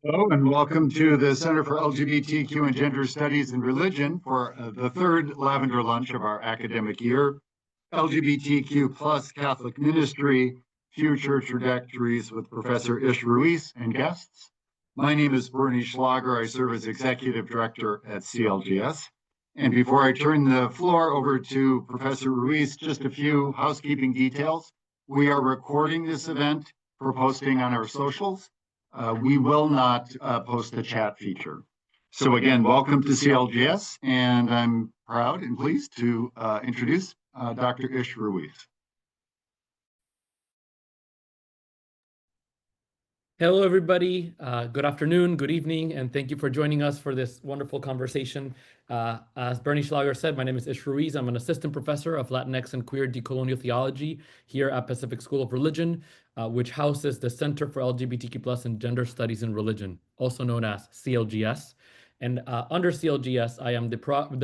Hello, and welcome to the Center for LGBTQ and Gender Studies and Religion for the third Lavender Lunch of our academic year. LGBTQ plus Catholic Ministry, Future Trajectories with Professor Ish Ruíz and guests. My name is Bernie Schlager. I serve as Executive Director at CLGS. And before I turn the floor over to Professor Ruíz, just a few housekeeping details. We are recording this event for posting on our socials. We will not post a chat feature. So again, welcome to CLGS, and I'm proud and pleased to introduce Dr. Ish Ruíz. Hello, everybody. Good afternoon, good evening, and thank you for joining us for this wonderful conversation. As Bernie Schlager said, my name is Ish Ruíz. I'm an assistant professor of Latinx and queer decolonial theology here at Pacific School of Religion, which houses the Center for LGBTQ plus and Gender Studies in Religion, also known as CLGS. And under CLGS, I am the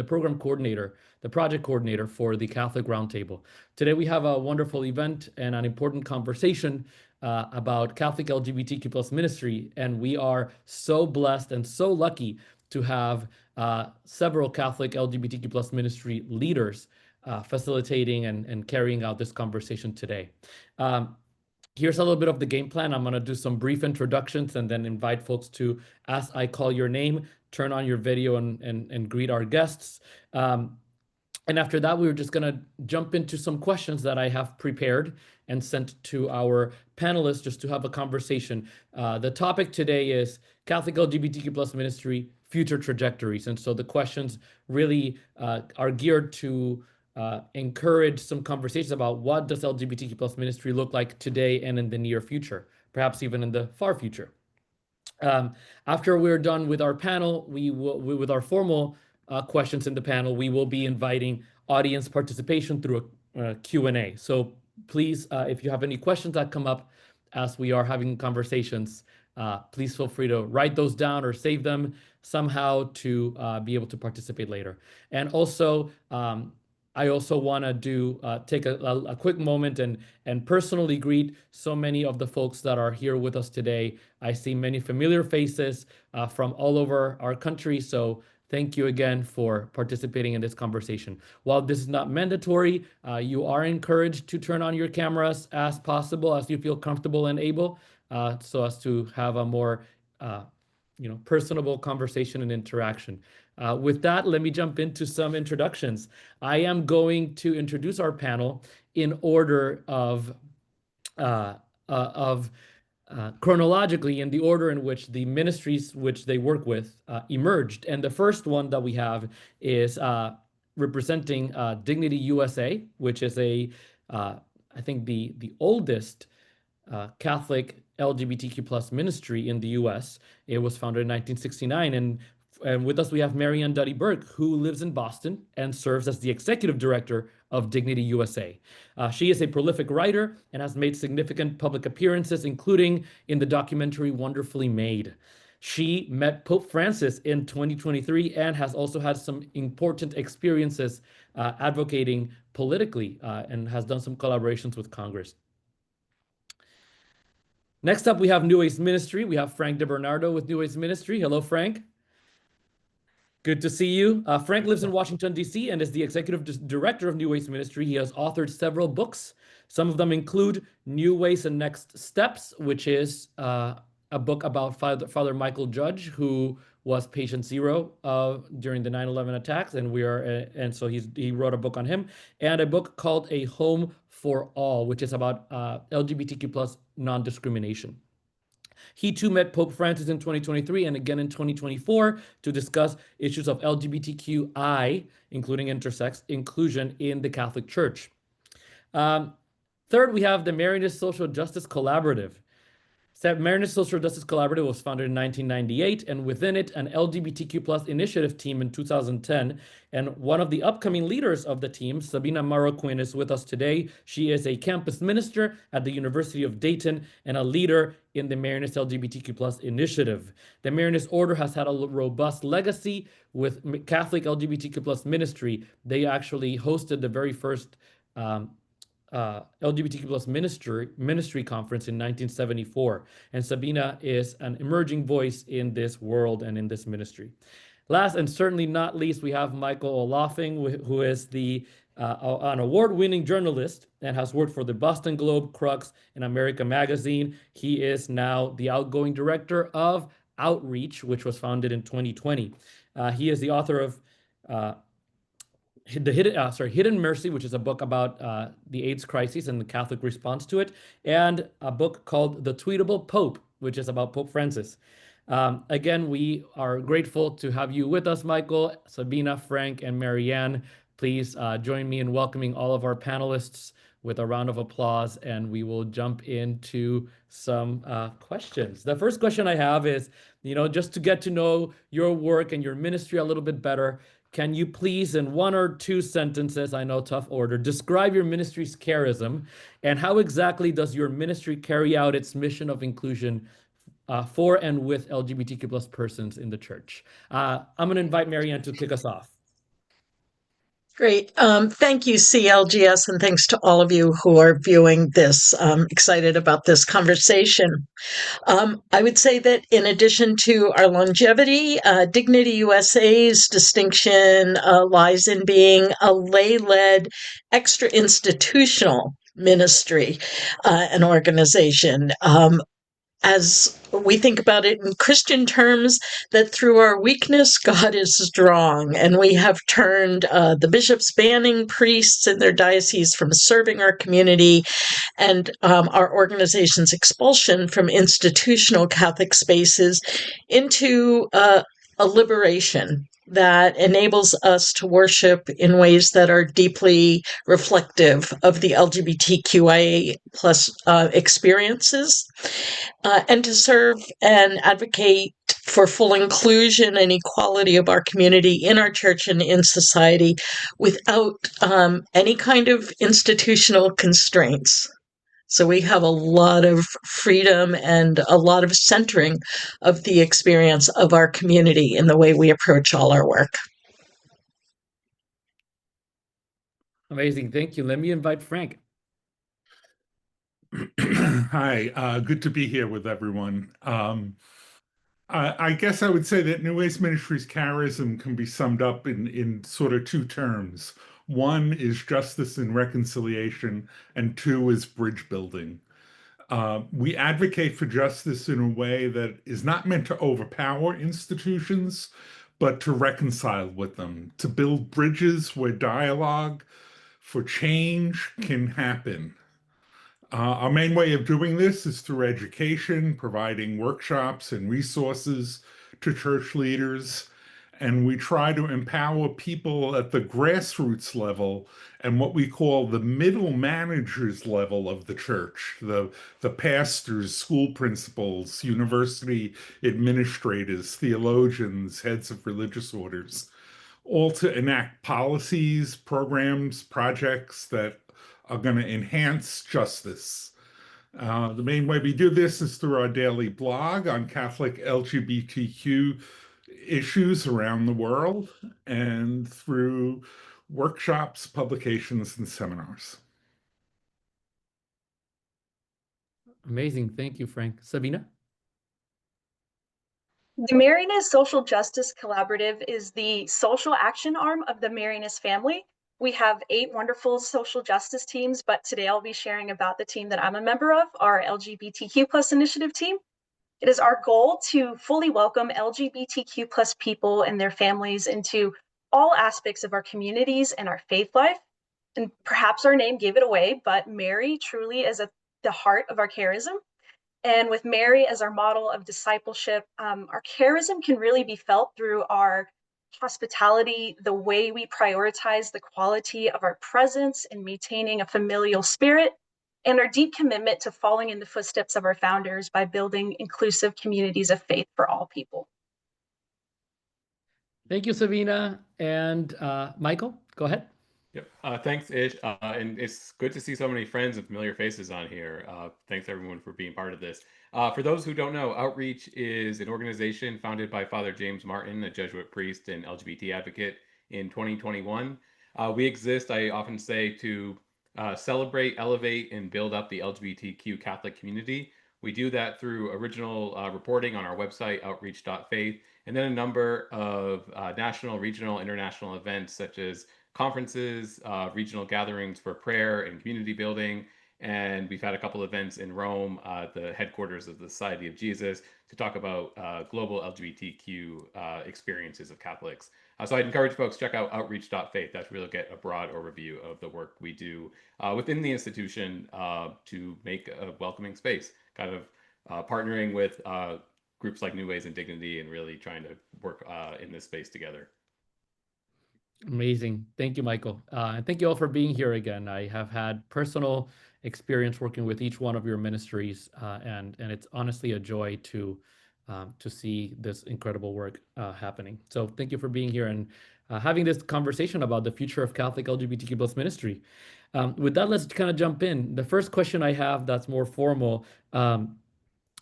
program coordinator, the project coordinator for the Catholic Roundtable. Today, we have a wonderful event and an important conversation about Catholic LGBTQ plus ministry. And we are so blessed and so lucky to have several Catholic LGBTQ plus ministry leaders facilitating and carrying out this conversation today. Here's a little bit of the game plan. I'm going to do some brief introductions and then invite folks to, as I call your name, turn on your video and greet our guests. And after that, we're just going to jump into some questions that I have prepared and sent to our panelists just to have a conversation. The topic today is Catholic LGBTQ plus ministry, future trajectories. And so the questions really are geared to encourage some conversations about what does LGBTQ plus ministry look like today and in the near future, perhaps even in the far future. After we're done with our panel, with our formal questions in the panel, we will be inviting audience participation through a Q&A. So please, if you have any questions that come up as we are having conversations, please feel free to write those down or save them somehow to be able to participate later. And also, I also want to take a quick moment and personally greet so many of the folks that are here with us today. I see many familiar faces from all over our country. So thank you again for participating in this conversation. While this is not mandatory, you are encouraged to turn on your cameras as possible, as you feel comfortable and able, so as to have a more personable conversation and interaction. With that, let me jump into some introductions. I am going to introduce our panel in order of chronologically, in the order in which the ministries which they work with emerged. And the first one that we have is representing Dignity USA, which is I think the oldest Catholic LGBTQ plus ministry in the US. It was founded in 1969. And with us, we have Marianne Duddy-Burke, who lives in Boston and serves as the executive director of Dignity USA. She is a prolific writer and has made significant public appearances, including in the documentary Wonderfully Made. She met Pope Francis in 2023 and has also had some important experiences advocating politically and has done some collaborations with Congress. Next up, we have New Ways Ministry. We have Frank DeBernardo with New Ways Ministry. Hello, Frank. Good to see you. Frank lives in Washington, D.C. and is the executive director of New Ways Ministry. He has authored several books. Some of them include New Ways and Next Steps, which is a book about Father Michael Judge, who was patient zero during the 9/11 attacks, and so he wrote a book on him, and a book called A Home for All, which is about LGBTQ plus non-discrimination. He too met Pope Francis in 2023 and again in 2024 to discuss issues of LGBTQI, including intersex inclusion in the Catholic Church. Third, we have the Marianist Social Justice Collaborative. Marianist Social Justice Collaborative was founded in 1998, and within it, an LGBTQ plus initiative team in 2010. And one of the upcoming leaders of the team, Sabina Marroquin, is with us today. She is a campus minister at the University of Dayton and a leader in the Marianist LGBTQ plus initiative. The Marianist Order has had a robust legacy with Catholic LGBTQ plus ministry. They actually hosted the very first LGBTQ plus ministry conference in 1974. And Sabina is an emerging voice in this world and in this ministry. Last and certainly not least, we have Michael Olafing, who is an award-winning journalist and has worked for the Boston Globe, Crux, and America Magazine. He is now the outgoing director of Outreach, which was founded in 2020. He is the author of Hidden Mercy, which is a book about the AIDS crisis and the Catholic response to it, and a book called The Tweetable Pope, which is about Pope Francis. Again, we are grateful to have you with us, Michael, Sabina, Frank, and Marianne. Please join me in welcoming all of our panelists with a round of applause, and we will jump into some questions. The first question I have is, just to get to know your work and your ministry a little bit better, can you please, in 1 or 2 sentences, I know tough order, describe your ministry's charism and how exactly does your ministry carry out its mission of inclusion for and with LGBTQ plus persons in the church? I'm going to invite Marianne to kick us off. Great. Thank you, CLGS, and thanks to all of you who are viewing this. Excited about this conversation. I would say that in addition to our longevity, Dignity USA's distinction lies in being a lay-led, extra-institutional ministry and organization. As we think about it in Christian terms, that through our weakness, God is strong. And we have turned the bishops banning priests in their diocese from serving our community and our organization's expulsion from institutional Catholic spaces into a liberation that enables us to worship in ways that are deeply reflective of the LGBTQIA plus experiences, and to serve and advocate for full inclusion and equality of our community in our church and in society without any kind of institutional constraints. So we have a lot of freedom and a lot of centering of the experience of our community in the way we approach all our work. Amazing. Thank you. Let me invite Frank. Hi, good to be here with everyone. I guess I would say that New Ways Ministries charism can be summed up in sort of 2 terms. 1 is justice and reconciliation, and 2 is bridge building. We advocate for justice in a way that is not meant to overpower institutions, but to reconcile with them, to build bridges where dialogue for change can happen. Our main way of doing this is through education, providing workshops and resources to church leaders, and we try to empower people at the grassroots level and what we call the middle managers level of the church, the pastors, school principals, university administrators, theologians, heads of religious orders, all to enact policies, programs, projects that are going to enhance justice. The main way we do this is through our daily blog on Catholic LGBTQ issues around the world and through workshops, publications, and seminars. Amazing. Thank you, Frank. Sabina? The Marianist Social Justice Collaborative is the social action arm of the Marianist family. We have 8 wonderful social justice teams, but today I'll be sharing about the team that I'm a member of, our LGBTQ plus initiative team. It is our goal to fully welcome LGBTQ plus people and their families into all aspects of our communities and our faith life. And perhaps our name gave it away, but Mary truly is at the heart of our charism. And with Mary as our model of discipleship, our charism can really be felt through our hospitality, the way we prioritize the quality of our presence and maintaining a familial spirit, and our deep commitment to following in the footsteps of our founders by building inclusive communities of faith for all people. Thank you, Sabina. And Michael, go ahead. Yep. Thanks, Ish. And it's good to see so many friends and familiar faces on here. Thanks, everyone, for being part of this. For those who don't know, Outreach is an organization founded by Father James Martin, a Jesuit priest and LGBT advocate, in 2021. We exist, I often say, to celebrate, elevate, and build up the LGBTQ Catholic community. We do that through original reporting on our website, outreach.faith, and then a number of national, regional, international events such as conferences, regional gatherings for prayer and community building. And we've had a couple events in Rome, the headquarters of the Society of Jesus, to talk about global LGBTQ experiences of Catholics. So I'd encourage folks to check out outreach.faith. That's really get a broad overview of the work we do within the institution to make a welcoming space, kind of partnering with groups like New Ways and Dignity and really trying to work in this space together. Amazing. Thank you, Michael. And thank you all for being here again. I have had personal experience working with each one of your ministries, and it's honestly a joy to see this incredible work happening. So thank you for being here and having this conversation about the future of Catholic LGBTQ plus ministry. With that, let's kind of jump in. The first question I have that's more formal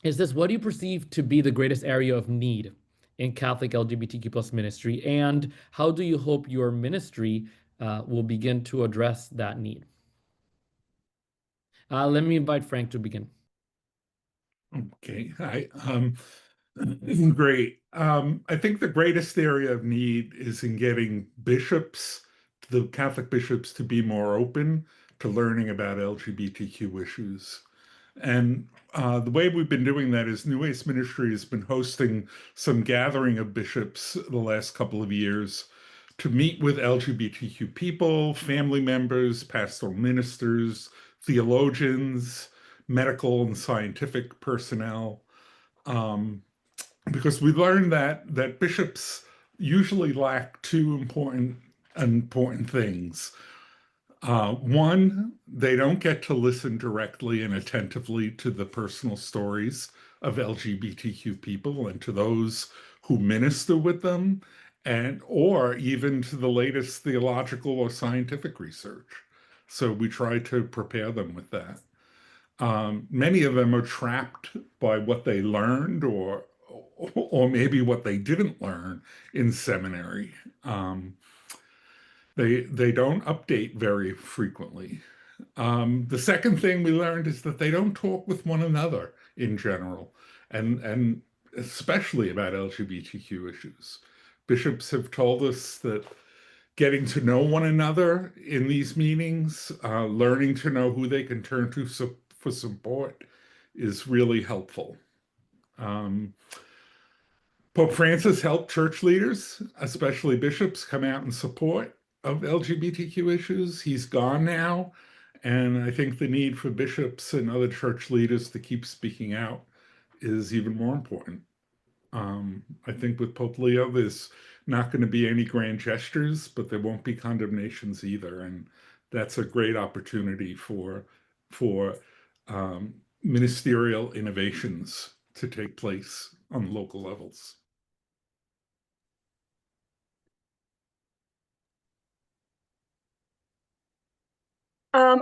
is this: what do you perceive to be the greatest area of need in Catholic LGBTQ plus ministry, and how do you hope your ministry will begin to address that need? Let me invite Frank to begin. Okay, great. I think the greatest area of need is in getting bishops, the Catholic bishops, to be more open to learning about LGBTQ issues. And the way we've been doing that is New Ways Ministry has been hosting some gathering of bishops the last couple of years to meet with LGBTQ people, family members, pastoral ministers, theologians, medical and scientific personnel, because we learned that bishops usually lack two important things. One, they don't get to listen directly and attentively to the personal stories of LGBTQ people and to those who minister with them, or even to the latest theological or scientific research. So we try to prepare them with that. Many of them are trapped by what they learned or maybe what they didn't learn in seminary. They don't update very frequently. The second thing we learned is that they don't talk with one another in general, and especially about LGBTQ issues. Bishops have told us that getting to know one another in these meetings, learning to know who they can turn to for support is really helpful. Pope Francis helped church leaders, especially bishops, come out in support of LGBTQ issues. He's gone now, and I think the need for bishops and other church leaders to keep speaking out is even more important. I think with Pope Leo, there's not going to be any grand gestures, but there won't be condemnations either, and that's a great opportunity for ministerial innovations to take place on local levels.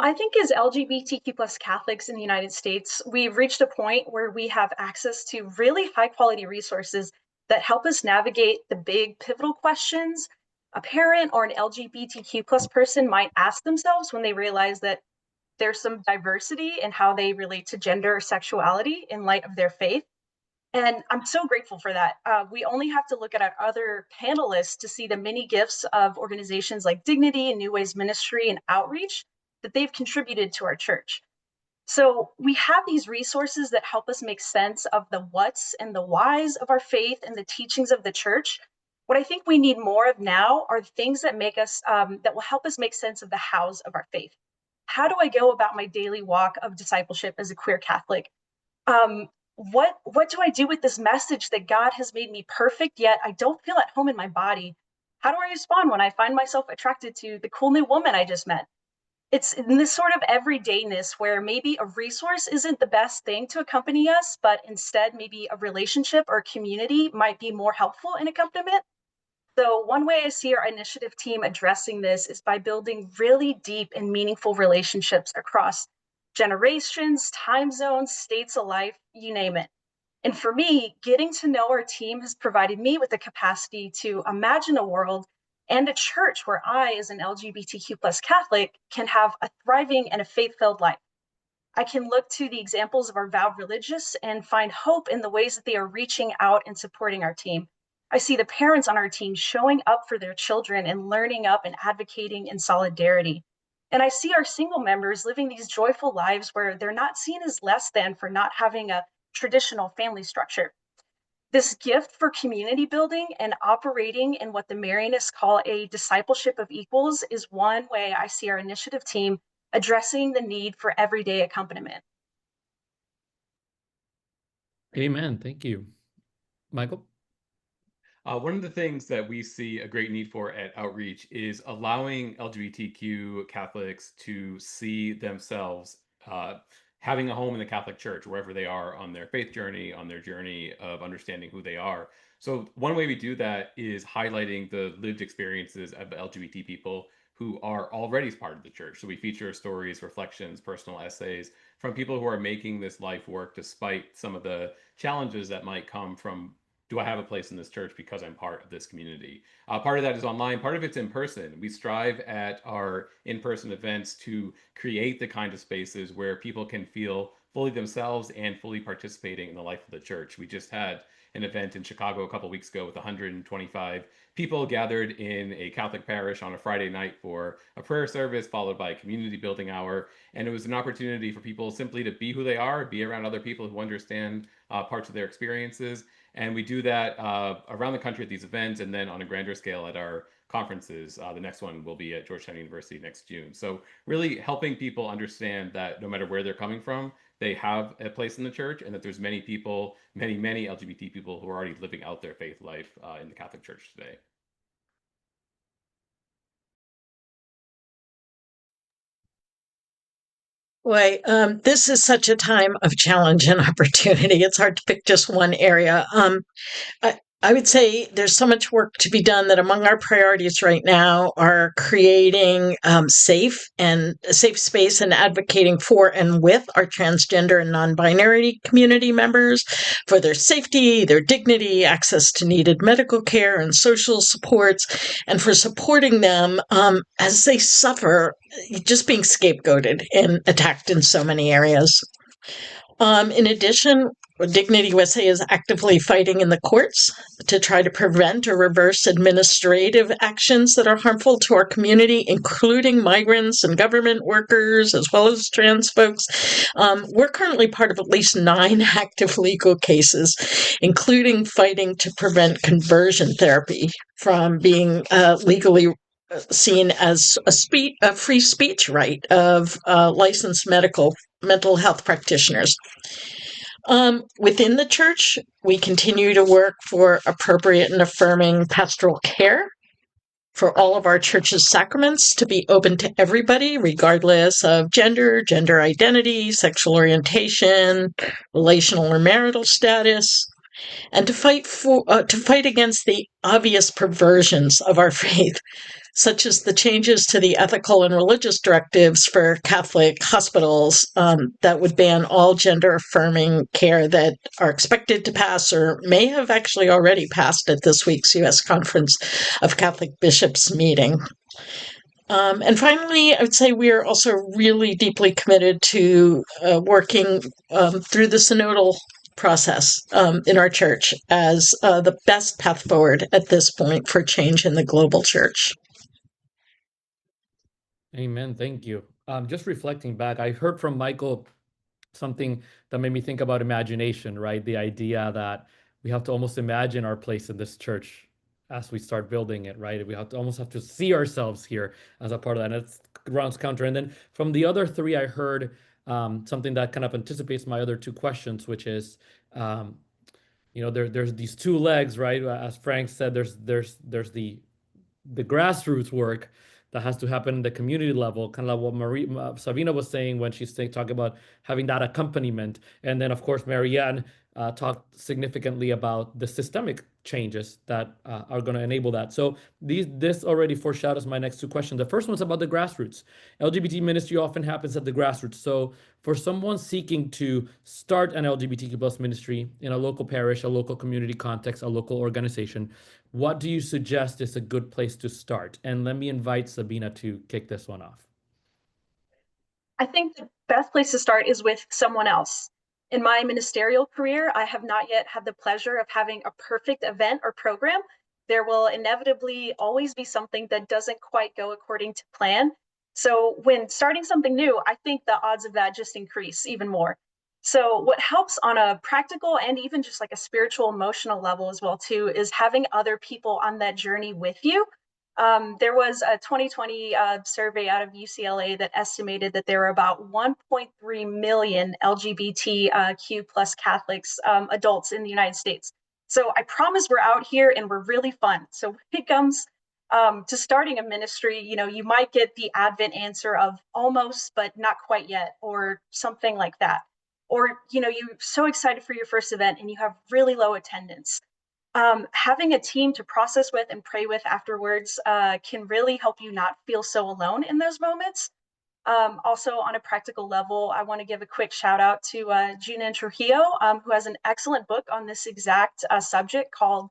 I think as LGBTQ plus Catholics in the United States, we've reached a point where we have access to really high quality resources that help us navigate the big pivotal questions a parent or an LGBTQ plus person might ask themselves when they realize that there's some diversity in how they relate to gender or sexuality in light of their faith. And I'm so grateful for that. We only have to look at our other panelists to see the many gifts of organizations like Dignity and New Ways Ministry and Outreach that they've contributed to our church. So we have these resources that help us make sense of the whats and the whys of our faith and the teachings of the church. What I think we need more of now are things that make us, that will help us make sense of the hows of our faith. How do I go about my daily walk of discipleship as a queer Catholic? What do I do with this message that God has made me perfect, yet I don't feel at home in my body? How do I respond when I find myself attracted to the cool new woman I just met? It's in this sort of everydayness where maybe a resource isn't the best thing to accompany us, but instead maybe a relationship or community might be more helpful in accompaniment. So one way I see our initiative team addressing this is by building really deep and meaningful relationships across generations, time zones, states of life, you name it. And for me, getting to know our team has provided me with the capacity to imagine a world and a church where I, as an LGBTQ plus Catholic, can have a thriving and a faith-filled life. I can look to the examples of our vowed religious and find hope in the ways that they are reaching out and supporting our team. I see the parents on our team showing up for their children and learning up and advocating in solidarity. And I see our single members living these joyful lives where they're not seen as less than for not having a traditional family structure. This gift for community building and operating in what the Marianists call a discipleship of equals is one way I see our initiative team addressing the need for everyday accompaniment. Amen. Thank you. Michael? One of the things that we see a great need for at Outreach is allowing LGBTQ Catholics to see themselves having a home in the Catholic Church, wherever they are on their faith journey, on their journey of understanding who they are. So one way we do that is highlighting the lived experiences of LGBT people who are already part of the church. So we feature stories, reflections, personal essays from people who are making this life work despite some of the challenges that might come from, do I have a place in this church because I'm part of this community? Part of that is online, part of it's in person. We strive at our in-person events to create the kind of spaces where people can feel fully themselves and fully participating in the life of the church. We just had an event in Chicago a couple weeks ago with 125 people gathered in a Catholic parish on a Friday night for a prayer service followed by a community building hour. And it was an opportunity for people simply to be who they are, be around other people who understand parts of their experiences. And we do that around the country at these events, and then on a grander scale at our conferences. The next one will be at Georgetown University next June. So really helping people understand that no matter where they're coming from, they have a place in the church, and that there's many people, many LGBT people who are already living out their faith life in the Catholic Church today. Boy, this is such a time of challenge and opportunity. It's hard to pick just one area. I would say there's so much work to be done that among our priorities right now are creating safe space and advocating for and with our transgender and non-binary community members for their safety, their dignity, access to needed medical care and social supports, and for supporting them as they suffer just being scapegoated and attacked in so many areas. In addition, Dignity USA is actively fighting in the courts to try to prevent or reverse administrative actions that are harmful to our community, including migrants and government workers, as well as trans folks. We're currently part of at least 9 active legal cases, including fighting to prevent conversion therapy from being legally seen as a free speech right of licensed mental health practitioners. Within the church, we continue to work for appropriate and affirming pastoral care for all of our church's sacraments to be open to everybody, regardless of gender identity, sexual orientation, relational or marital status, and to fight against the obvious perversions of our faith, such as the changes to the ethical and religious directives for Catholic hospitals that would ban all gender-affirming care that are expected to pass or may have actually already passed at this week's U.S. Conference of Catholic Bishops meeting. And finally, I would say we are also really deeply committed to working through the synodal process in our church as the best path forward at this point for change in the global church. Amen. Thank you. Just reflecting back, I heard from Michael something that made me think about imagination, right? The idea that we have to almost imagine our place in this church as we start building it, right? We almost have to see ourselves here as a part of that. And it runs counter. And then from the other 3, I heard something that kind of anticipates my other 2 questions, which is, there's these 2 legs, right? As Frank said, there's the grassroots work that has to happen in the community level, kind of like what Sabina was saying when she's talking about having that accompaniment. And then, of course, Marianne talk significantly about the systemic changes that are going to enable that. So this already foreshadows my next two questions. The first one's about the grassroots. LGBT ministry often happens at the grassroots. So for someone seeking to start an LGBTQ plus ministry in a local parish, a local community context, a local organization, what do you suggest is a good place to start? And let me invite Sabina to kick this one off. I think the best place to start is with someone else. In my ministerial career, I have not yet had the pleasure of having a perfect event or program. There will inevitably always be something that doesn't quite go according to plan. So when starting something new, I think the odds of that just increase even more. So what helps on a practical and even just like a spiritual, emotional level as well too, is having other people on that journey with you. There was a 2020 survey out of UCLA that estimated that there are about 1.3 million LGBTQ plus Catholics adults in the United States. So I promise we're out here and we're really fun. So when it comes to starting a ministry, you might get the Advent answer of almost, but not quite yet, or something like that. Or, you're so excited for your first event and you have really low attendance. Having a team to process with and pray with afterwards can really help you not feel so alone in those moments. Also, on a practical level, I want to give a quick shout out to Gina Trujillo, who has an excellent book on this exact subject called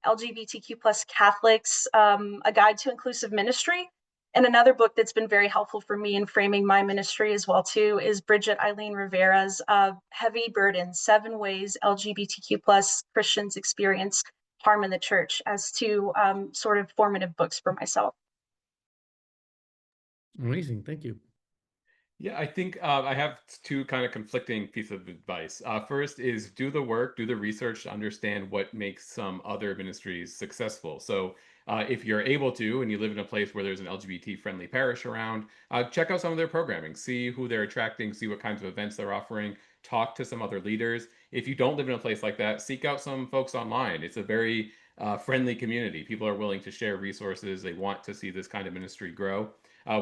LGBTQ plus Catholics, A Guide to Inclusive Ministry. And another book that's been very helpful for me in framing my ministry as well too is Bridget Eileen Rivera's Heavy Burden, 7 Ways LGBTQ plus Christians Experience Harm in the Church, as two sort of formative books for myself. Amazing, thank you. Yeah, I think I have two kind of conflicting pieces of advice. First is do the work, do the research to understand what makes some other ministries successful. So if you're able to, and you live in a place where there's an LGBT-friendly parish around, check out some of their programming, see who they're attracting, see what kinds of events they're offering, talk to some other leaders. If you don't live in a place like that, seek out some folks online. It's a very friendly community. People are willing to share resources. They want to see this kind of ministry grow.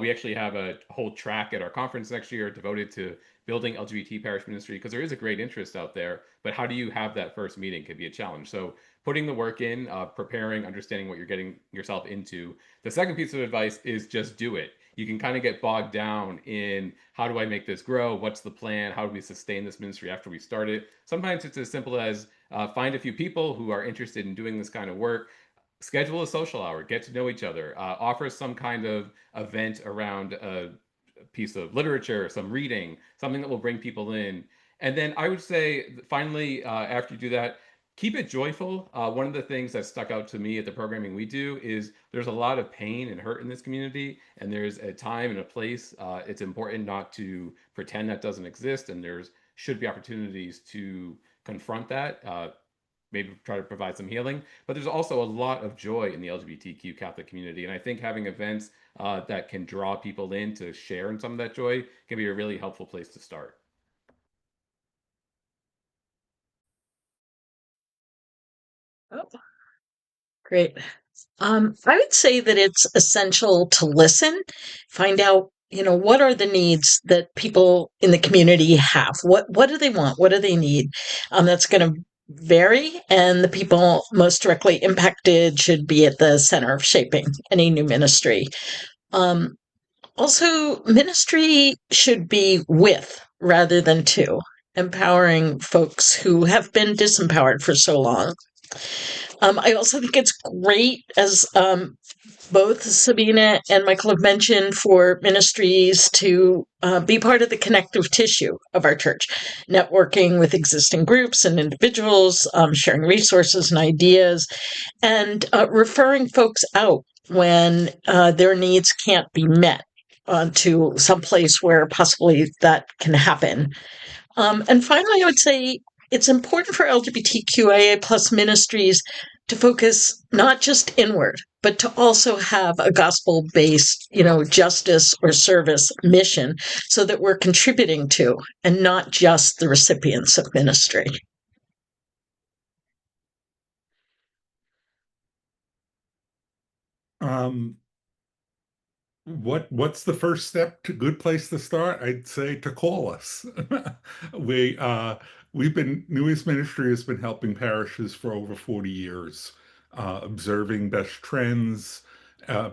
We actually have a whole track at our conference next year devoted to building LGBT parish ministry because there is a great interest out there. But how do you have that first meeting can be a challenge. So putting the work in, preparing, understanding what you're getting yourself into. The second piece of advice is just do it. You can kind of get bogged down in how do I make this grow? What's the plan? How do we sustain this ministry after we start it? Sometimes it's as simple as find a few people who are interested in doing this kind of work. Schedule a social hour, get to know each other, offer some kind of event around a piece of literature, some reading, something that will bring people in. And then I would say, finally, after you do that, keep it joyful. One of the things that stuck out to me at the programming we do is there's a lot of pain and hurt in this community, and there's a time and a place. It's important not to pretend that doesn't exist, and there's should be opportunities to confront that. Maybe try to provide some healing, but there's also a lot of joy in the LGBTQ Catholic community. And I think having events that can draw people in to share in some of that joy can be a really helpful place to start. Oh, great. I would say that it's essential to listen, find out, what are the needs that people in the community have? What do they want? What do they need? That's going to vary, and the people most directly impacted should be at the center of shaping any new ministry. Also, ministry should be with rather than to, empowering folks who have been disempowered for so long. I also think it's great, as both Sabina and Michael have mentioned, for ministries to be part of the connective tissue of our church, networking with existing groups and individuals, sharing resources and ideas, and referring folks out when their needs can't be met to some place where possibly that can happen. And finally, I would say it's important for LGBTQIA plus ministries to focus not just inward, but to also have a gospel-based, justice or service mission so that we're contributing to and not just the recipients of ministry. What's the first step to good place to start? I'd say to call us. We we've been New East Ministry has been helping parishes for over 40 years, observing best trends,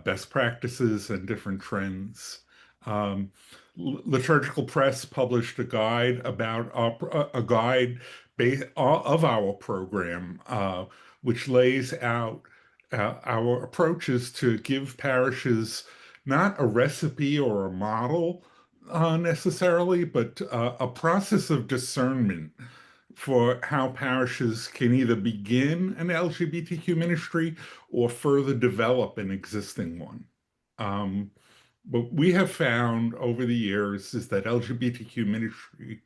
best practices, and different trends. Um, Liturgical Press published a guide about a guide of our program, which lays out our approaches to give parishes not a recipe or a model necessarily, but a process of discernment for how parishes can either begin an LGBTQ ministry or further develop an existing one. What we have found over the years is that LGBTQ ministry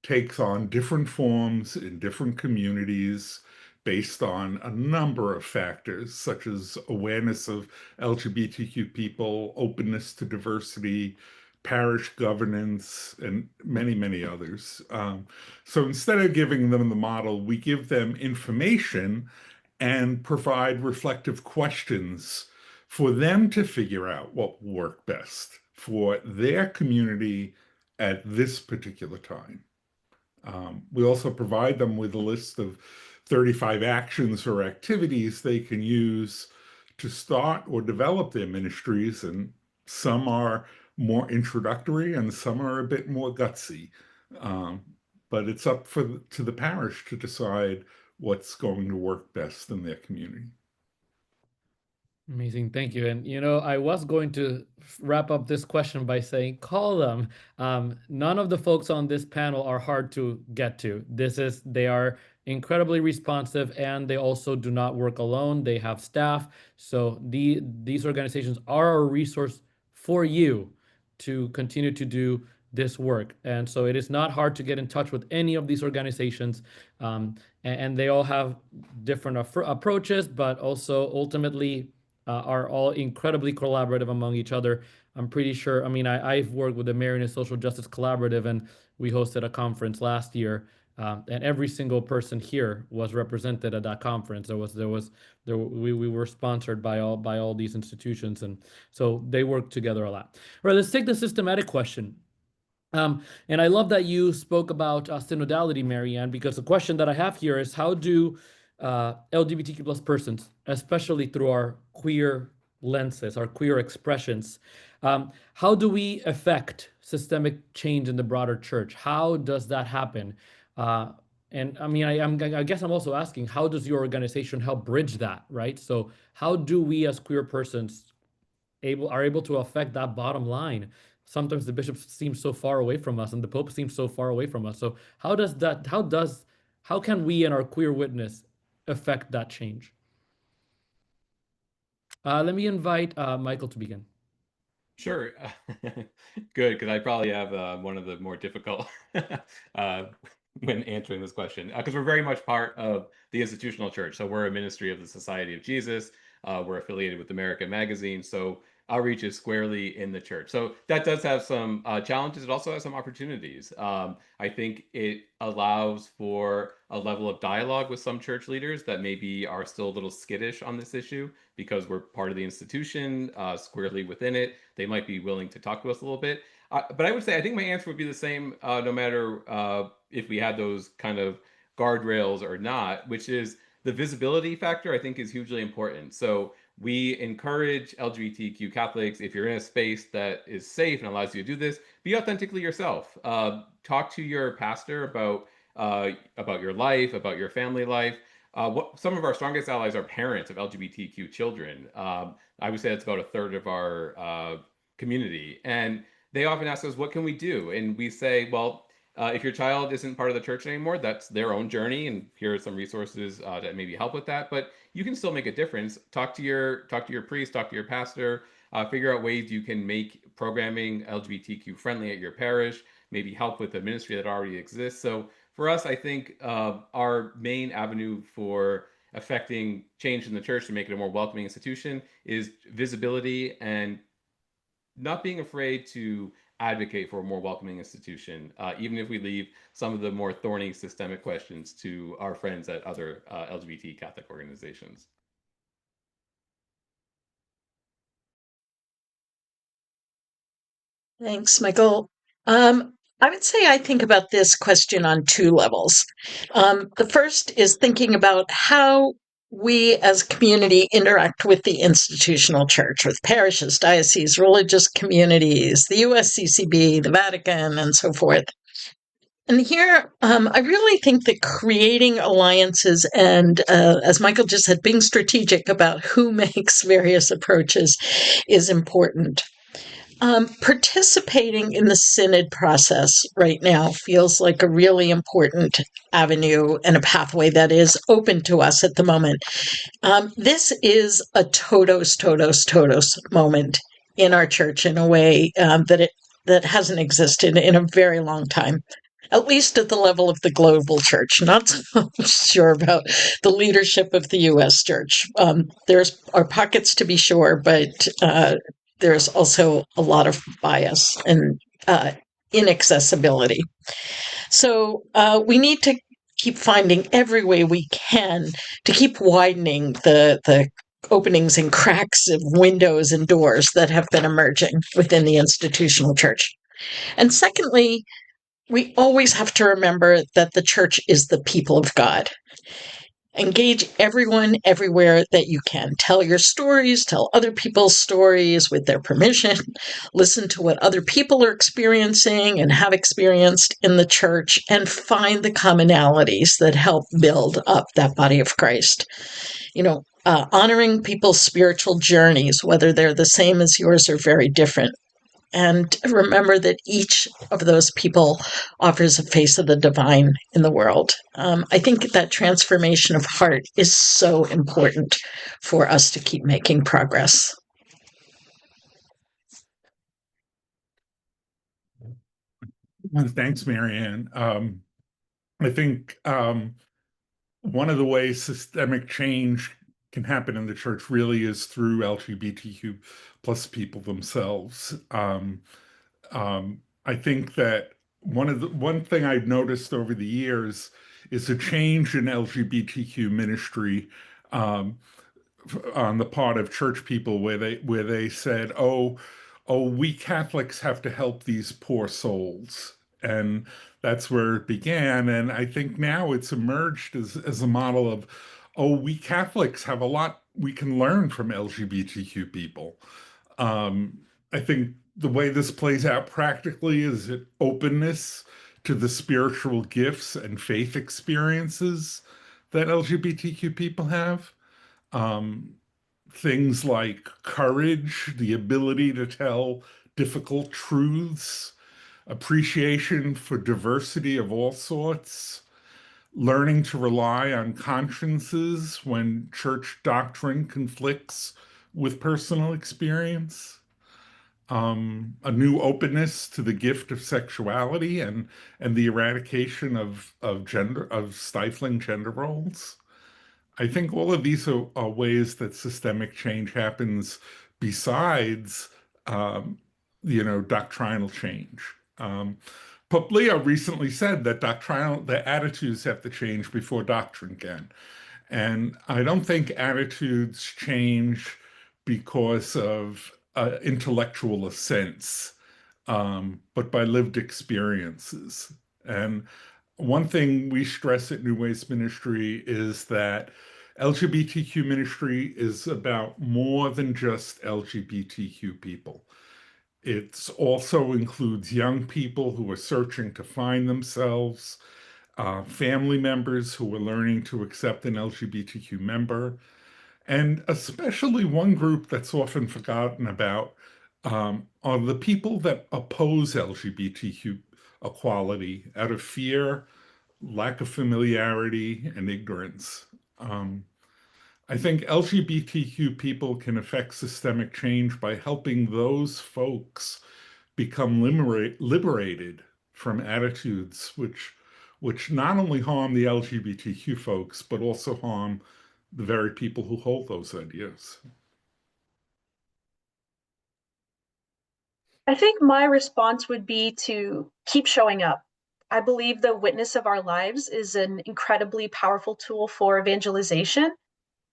takes on different forms in different communities based on a number of factors, such as awareness of LGBTQ people, openness to diversity, parish governance, and many, many others. So instead of giving them the model, we give them information and provide reflective questions for them to figure out what will work best for their community at this particular time. We also provide them with a list of 35 actions or activities they can use to start or develop their ministries, and some are more introductory and some are a bit more gutsy. But it's up to the parish to decide what's going to work best in their community. Amazing, thank you. And I was going to wrap up this question by saying, call them. None of the folks on this panel are hard to get to. They are incredibly responsive, and they also do not work alone. They have staff. So these organizations are a resource for you to continue to do this work. And so it is not hard to get in touch with any of these organizations. And they all have different approaches, but also ultimately are all incredibly collaborative among each other. I'm pretty sure, I've worked with the Marianist Social Justice Collaborative, and we hosted a conference last year, and every single person here was represented at that conference. We were sponsored by all these institutions, and so they work together a lot. All right, let's take the systematic question. And I love that you spoke about synodality, Marianne, because the question that I have here is, how do LGBTQ plus persons, especially through our queer lenses, our queer expressions, how do we affect systemic change in the broader church? How does that happen? And I guess I'm also asking, how does your organization help bridge that, right? So how do we as queer persons are able to affect that bottom line? Sometimes the bishop seems so far away from us and the pope seems so far away from us. So how can we and our queer witness affect that change? Let me invite Michael to begin. Sure. Good, because I probably have one of the more difficult when answering this question, because we're very much part of the institutional church. So we're a ministry of the Society of Jesus. We're affiliated with America Magazine. So outreach is squarely in the church. So that does have some challenges. It also has some opportunities. I think it allows for a level of dialogue with some church leaders that maybe are still a little skittish on this issue because we're part of the institution, squarely within it. They might be willing to talk to us a little bit. But I would say, I think my answer would be the same no matter if we had those kind of guardrails or not, which is the visibility factor, I think, is hugely important. So we encourage LGBTQ Catholics, if you're in a space that is safe and allows you to do this, be authentically yourself. Talk to your pastor about your life, about your family life. Some of our strongest allies are parents of LGBTQ children. I would say that's about a third of our community. And they often ask us, what can we do? And we say, well, if your child isn't part of the church anymore, that's their own journey, and here are some resources that maybe help with that. But you can still make a difference. Talk to your priest, talk to your pastor, figure out ways you can make programming LGBTQ friendly at your parish, maybe help with the ministry that already exists. So for us, I think our main avenue for affecting change in the church to make it a more welcoming institution is visibility and not being afraid to advocate for a more welcoming institution, even if we leave some of the more thorny systemic questions to our friends at other LGBT Catholic organizations. Thanks, Michael. I would say I think about this question on two levels. The first is thinking about how we as a community interact with the institutional church, with parishes, dioceses, religious communities, the USCCB, the Vatican, and so forth. And here, I really think that creating alliances and, as Michael just said, being strategic about who makes various approaches is important. Participating in the synod process right now feels like a really important avenue and a pathway that is open to us at the moment. This is a todos moment in our church in a way that hasn't existed in a very long time. At least at the level of the global church. Not so sure about the leadership of the U.S. church. There's are pockets to be sure, but there's also a lot of bias and inaccessibility. So we need to keep finding every way we can to keep widening the openings and cracks of windows and doors that have been emerging within the institutional church. And secondly, we always have to remember that the church is the people of God. Engage everyone everywhere that you can. Tell your stories, tell other people's stories with their permission. Listen to what other people are experiencing and have experienced in the church, and find the commonalities that help build up that body of Christ. Honoring people's spiritual journeys, whether they're the same as yours or very different. And remember that each of those people offers a face of the divine in the world. I think that transformation of heart is so important for us to keep making progress. Thanks, Marianne. I think one of the ways systemic change can happen in the church really is through LGBTQ plus people themselves. I think that one thing I've noticed over the years is a change in LGBTQ ministry on the part of church people where they said, oh, we Catholics have to help these poor souls. And that's where it began. And I think now it's emerged as a model of, oh, we Catholics have a lot we can learn from LGBTQ people. I think the way this plays out practically is an openness to the spiritual gifts and faith experiences that LGBTQ people have. Things like courage, the ability to tell difficult truths, appreciation for diversity of all sorts, learning to rely on consciences when church doctrine conflicts with personal experience, a new openness to the gift of sexuality and the eradication of stifling gender roles. I think all of these are ways that systemic change happens besides, doctrinal change. Pope Leo recently said that the attitudes have to change before doctrine can. And I don't think attitudes change because of intellectual assents, but by lived experiences. And one thing we stress at New Ways Ministry is that LGBTQ ministry is about more than just LGBTQ people. It also includes young people who are searching to find themselves, family members who are learning to accept an LGBTQ member, and especially one group that's often forgotten about are the people that oppose LGBTQ equality out of fear, lack of familiarity, and ignorance. I think LGBTQ people can affect systemic change by helping those folks become liberated from attitudes which not only harm the LGBTQ folks, but also harm the very people who hold those ideas. I think my response would be to keep showing up. I believe the witness of our lives is an incredibly powerful tool for evangelization.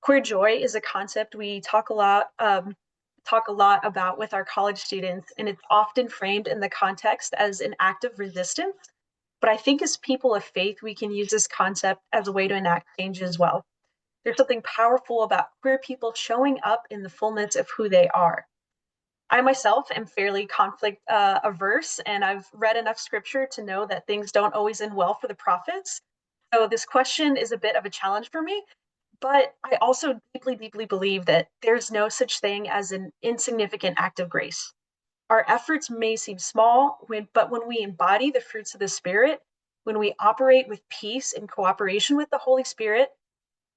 Queer joy is a concept we talk a lot talk a lot about with our college students, and it's often framed in the context as an act of resistance. But I think as people of faith, we can use this concept as a way to enact change as well. There's something powerful about queer people showing up in the fullness of who they are. I myself am fairly conflict averse, and I've read enough scripture to know that things don't always end well for the prophets. So this question is a bit of a challenge for me, but I also deeply, deeply believe that there's no such thing as an insignificant act of grace. Our efforts may seem small, but when we embody the fruits of the Spirit, when we operate with peace and cooperation with the Holy Spirit,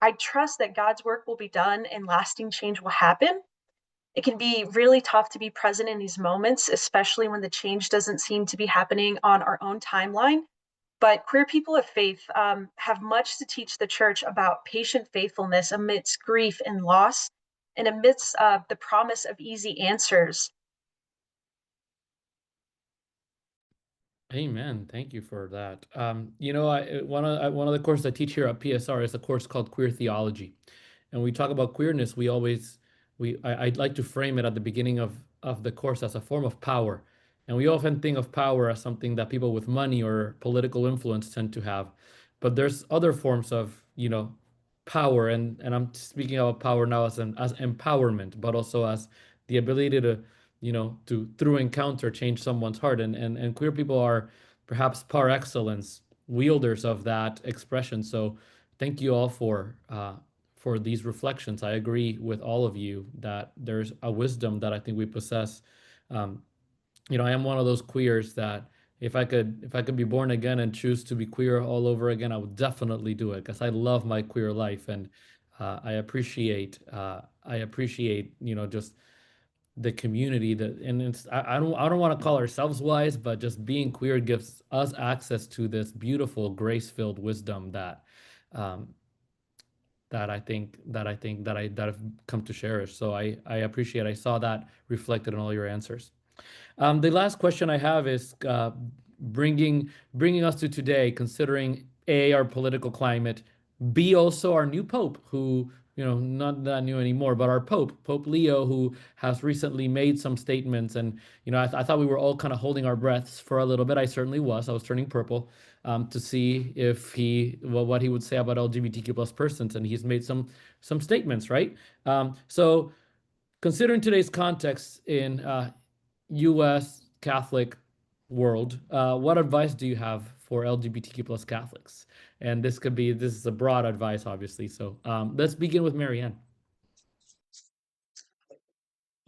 I trust that God's work will be done and lasting change will happen. It can be really tough to be present in these moments, especially when the change doesn't seem to be happening on our own timeline. But queer people of faith have much to teach the church about patient faithfulness amidst grief and loss, and amidst the promise of easy answers. Amen. Thank you for that. One of the courses I teach here at PSR is a course called Queer Theology, and we talk about queerness. I'd like to frame it at the beginning of the course as a form of power, and we often think of power as something that people with money or political influence tend to have, but there's other forms of power, and I'm speaking about power now as empowerment, but also as the ability to to through encounter change someone's heart, and queer people are perhaps par excellence wielders of that expression. So thank you all for these reflections. I agree with all of you that there's a wisdom that I think we possess. I am one of those queers that if I could be born again and choose to be queer all over again, I would definitely do it because I love my queer life, and I appreciate just the community that, and I don't want to call ourselves wise, but just being queer gives us access to this beautiful grace-filled wisdom that I've come to cherish. So I appreciate. I saw that reflected in all your answers. The last question I have is bringing us to today, considering A, our political climate, B, also our new Pope, who, not that new anymore, but our Pope Leo, who has recently made some statements. And, I thought we were all kind of holding our breaths for a little bit. I certainly was. I was turning purple to see if what he would say about LGBTQ plus persons. And he's made some statements, right? So considering today's context in U.S. Catholic world, what advice do you have for LGBTQ plus Catholics? And this is a broad advice, obviously. So let's begin with Marianne.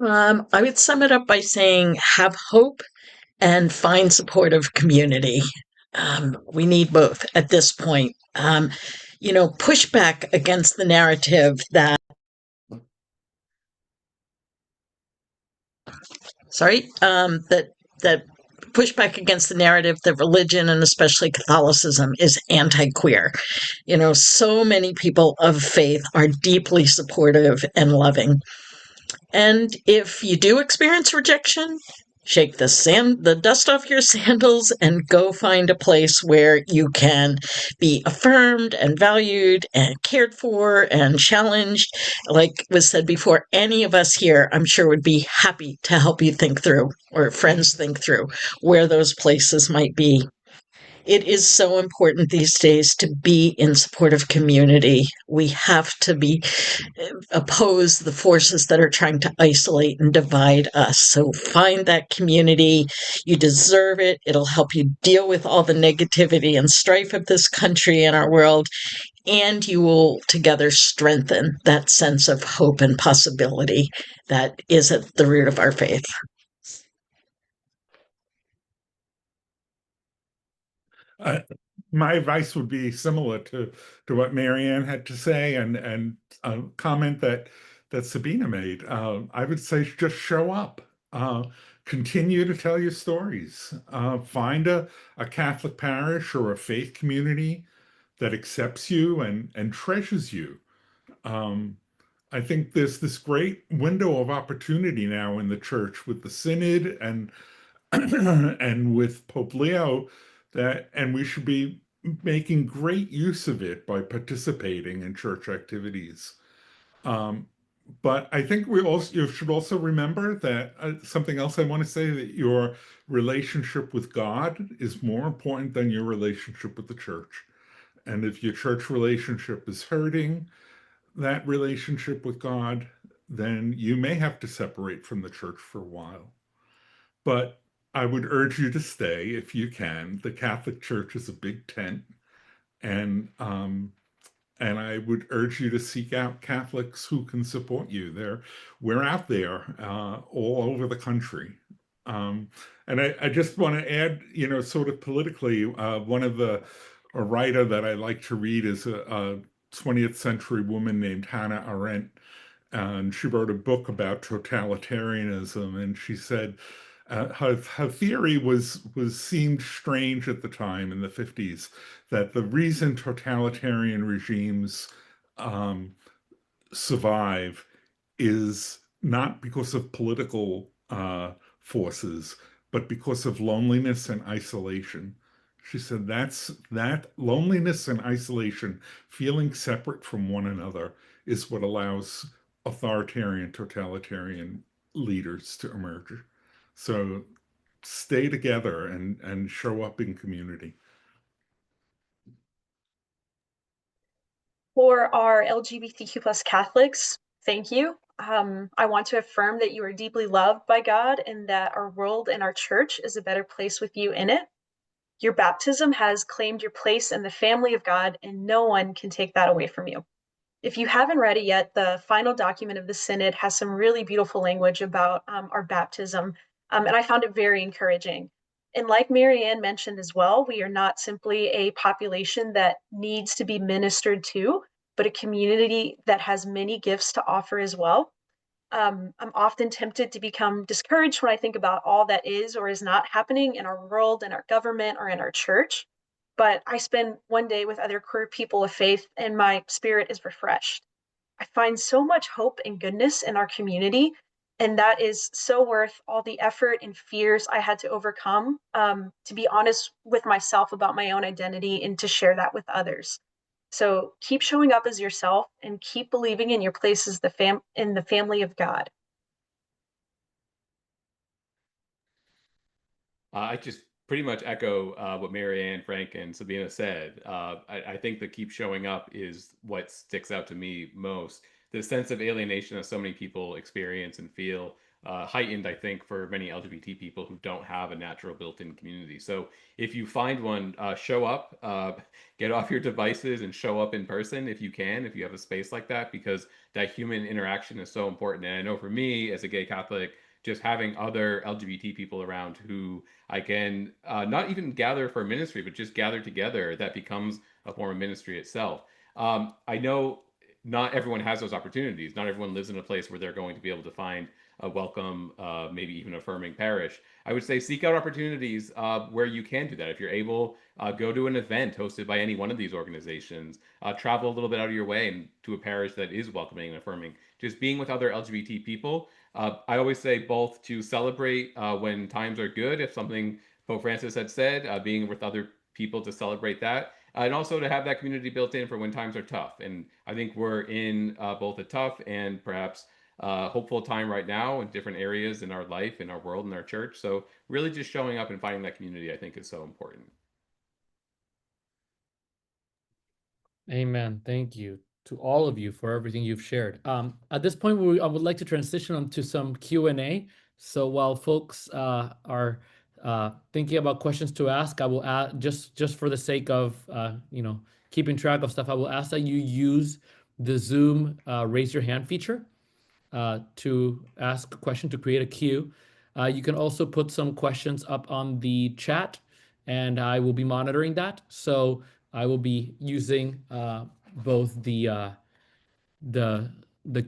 I would sum it up by saying have hope and find supportive community. We need both at this point. Push back against the narrative that that push back against the narrative that religion and especially Catholicism is anti-queer. So many people of faith are deeply supportive and loving. And if you do experience rejection, shake the dust off your sandals and go find a place where you can be affirmed and valued and cared for and challenged. Like was said before, any of us here, I'm sure, would be happy to help you think through, or friends think through, where those places might be. It is so important these days to be in supportive community. We have to oppose the forces that are trying to isolate and divide us. So find that community. You deserve it. It'll help you deal with all the negativity and strife of this country and our world. And you will together strengthen that sense of hope and possibility that is at the root of our faith. My advice would be similar to what Marianne had to say, and a comment that Sabina made. I would say just show up. Continue to tell your stories. Find a Catholic parish or a faith community that accepts you and treasures you. I think there's this great window of opportunity now in the church with the synod and and with Pope Leo, and we should be making great use of it by participating in church activities. But I think you should also remember that something else I want to say, that your relationship with God is more important than your relationship with the church. And if your church relationship is hurting that relationship with God, then you may have to separate from the church for a while. But I would urge you to stay if you can. The Catholic Church is a big tent, and I would urge you to seek out Catholics who can support you. We're out there all over the country. And I just want to add, sort of politically, a writer that I like to read is a 20th century woman named Hannah Arendt. And she wrote a book about totalitarianism, and she said her theory was seemed strange at the time in the 50s, that the reason totalitarian regimes survive is not because of political forces, but because of loneliness and isolation. She said that loneliness and isolation, feeling separate from one another, is what allows authoritarian, totalitarian leaders to emerge. So stay together and show up in community. For our LGBTQ plus Catholics, thank you. I want to affirm that you are deeply loved by God and that our world and our church is a better place with you in it. Your baptism has claimed your place in the family of God, and no one can take that away from you. If you haven't read it yet, the final document of the Synod has some really beautiful language about our baptism, and I found it very encouraging. And like Marianne mentioned as well, we are not simply a population that needs to be ministered to, but a community that has many gifts to offer as well. I'm often tempted to become discouraged when I think about all that is or is not happening in our world, in our government, or in our church. But I spend one day with other queer people of faith, and my spirit is refreshed. I find so much hope and goodness in our community, and that is so worth all the effort and fears I had to overcome, to be honest with myself about my own identity and to share that with others. So keep showing up as yourself and keep believing in your place as in the family of God. I just pretty much echo what Marianne, Frank, and Sabina said. I think the keep showing up is what sticks out to me most. The sense of alienation that so many people experience and feel, heightened, I think, for many LGBT people who don't have a natural built-in community. So if you find one, show up, get off your devices and show up in person if you can, if you have a space like that, because that human interaction is so important. And I know for me, as a gay Catholic, just having other LGBT people around who I can not even gather for ministry, but just gather together, that becomes a form of ministry itself. I know not everyone has those opportunities. Not everyone lives in a place where they're going to be able to find a welcome, maybe even affirming parish. I would say seek out opportunities where you can do that. If you're able, go to an event hosted by any one of these organizations. Travel a little bit out of your way and to a parish that is welcoming and affirming. Just being with other LGBT people. I always say both to celebrate when times are good, if something Pope Francis had said, being with other people to celebrate that, and also to have that community built in for when times are tough. And I think we're in both a tough and perhaps hopeful time right now in different areas in our life, in our world, in our church. So really just showing up and finding that community, I think, is so important. Amen. Thank you to all of you for everything you've shared. At this point, I would like to transition on to some Q&A. So while folks are thinking about questions to ask, I will add, just for the sake of keeping track of stuff, I will ask that you use the Zoom raise your hand feature to ask a question, to create a queue. You can also put some questions up on the chat, and I will be monitoring that. So I will be using both the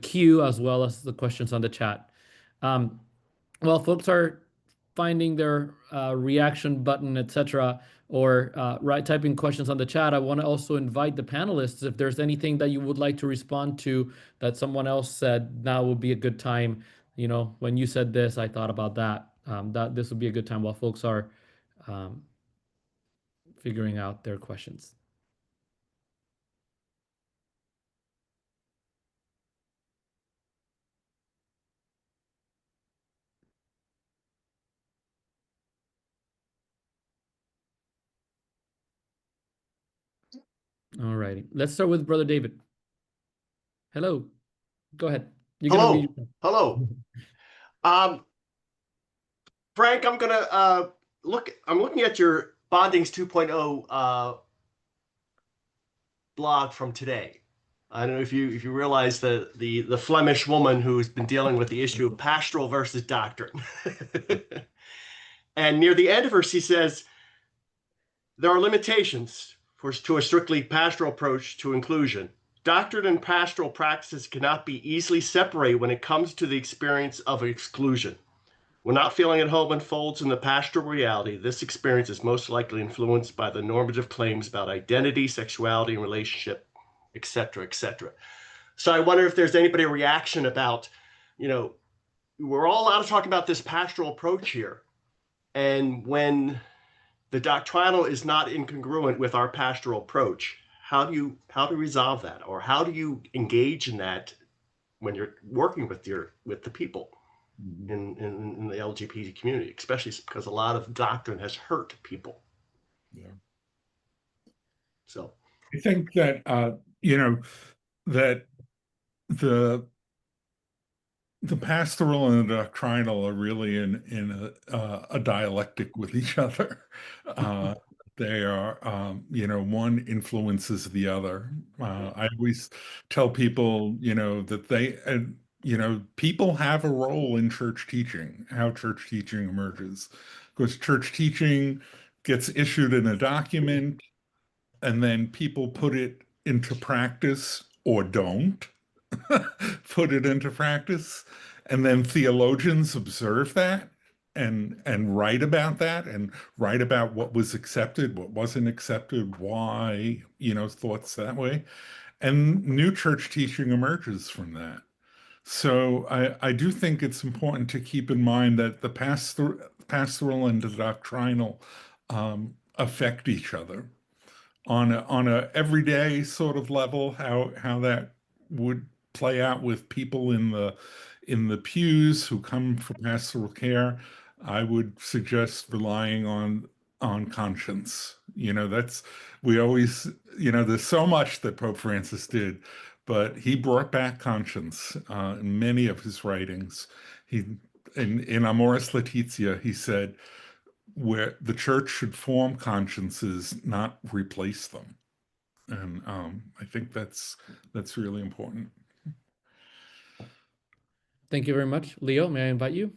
queue as well as the questions on the chat. While folks are finding their reaction button, etc., or typing questions on the chat, I want to also invite the panelists, if there's anything that you would like to respond to that someone else said, now would be a good time. When you said this, I thought about that. That this would be a good time while folks are figuring out their questions. All righty. Let's start with Brother David. Hello. Go ahead. You're gonna Hello. read- Hello. Frank, I'm looking at your Bondings 2.0 blog from today. I don't know if you realize the Flemish woman who's been dealing with the issue of pastoral versus doctrine. And near the end of her, she says, there are limitations to a strictly pastoral approach to inclusion. Doctrine and pastoral practices cannot be easily separated when it comes to the experience of exclusion. When not feeling at home unfolds in the pastoral reality, this experience is most likely influenced by the normative claims about identity, sexuality, and relationship, etc., etc. So I wonder if there's anybody reaction about, we're all allowed to talk about this pastoral approach here. And when the doctrinal is not incongruent with our pastoral approach, how do you resolve that? Or how do you engage in that when you're working with the people in the LGBT community, especially because a lot of doctrine has hurt people? Yeah. So I think that that the pastoral and the doctrinal are really in a dialectic with each other. They are, one influences the other. I always tell people, that people have a role in church teaching, how church teaching emerges. Because church teaching gets issued in a document, and then people put it into practice or don't put it into practice. And then theologians observe that and write about that and write about what was accepted, what wasn't accepted, why, thoughts that way. And new church teaching emerges from that. So I do think it's important to keep in mind that the pastoral and the doctrinal affect each other on a everyday sort of level. How that would play out with people in the pews who come for pastoral care, I would suggest relying on conscience. We always, there's so much that Pope Francis did, but he brought back conscience in many of his writings. In Amoris Laetitia, he said, where the church should form consciences, not replace them. And I think that's really important. Thank you very much. Leo, may I invite you?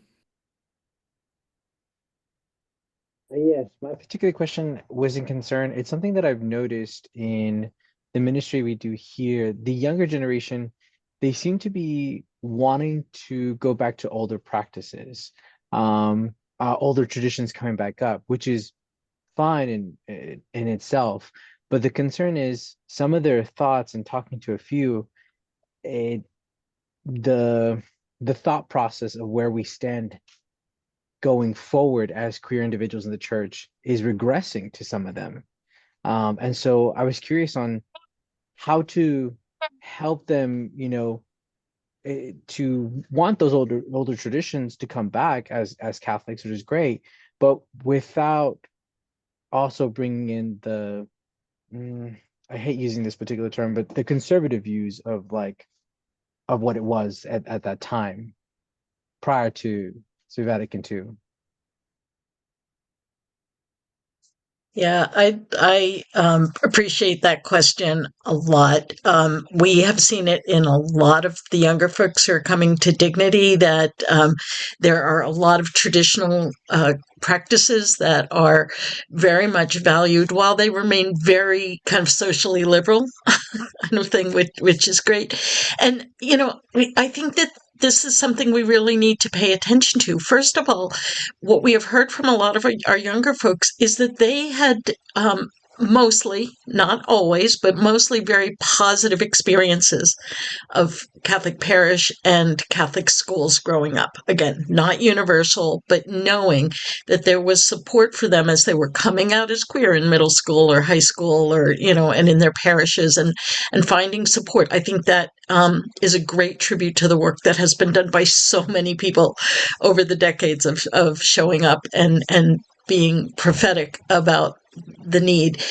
Yes, my particular question was in concern. It's something that I've noticed in the ministry we do here. The younger generation, they seem to be wanting to go back to older practices, older traditions coming back up, which is fine in itself. But the concern is some of their thoughts, and talking to a few, the thought process of where we stand going forward as queer individuals in the church is regressing to some of them. And so I was curious on how to help them, to want those older traditions to come back as Catholics, which is great, but without also bringing in the, I hate using this particular term, but the conservative views of what it was at that time prior to Vatican II. Yeah, I appreciate that question a lot. We have seen it in a lot of the younger folks who are coming to Dignity, that there are a lot of traditional practices that are very much valued, while they remain very kind of socially liberal, kind of thing, which is great. And I think that this is something we really need to pay attention to. First of all, what we have heard from a lot of our younger folks is that they had mostly, not always, but mostly very positive experiences of Catholic parish and Catholic schools growing up. Again, not universal, but knowing that there was support for them as they were coming out as queer in middle school or high school, or, and in their parishes, and finding support. I think that is a great tribute to the work that has been done by so many people over the decades of showing up and being prophetic about the need.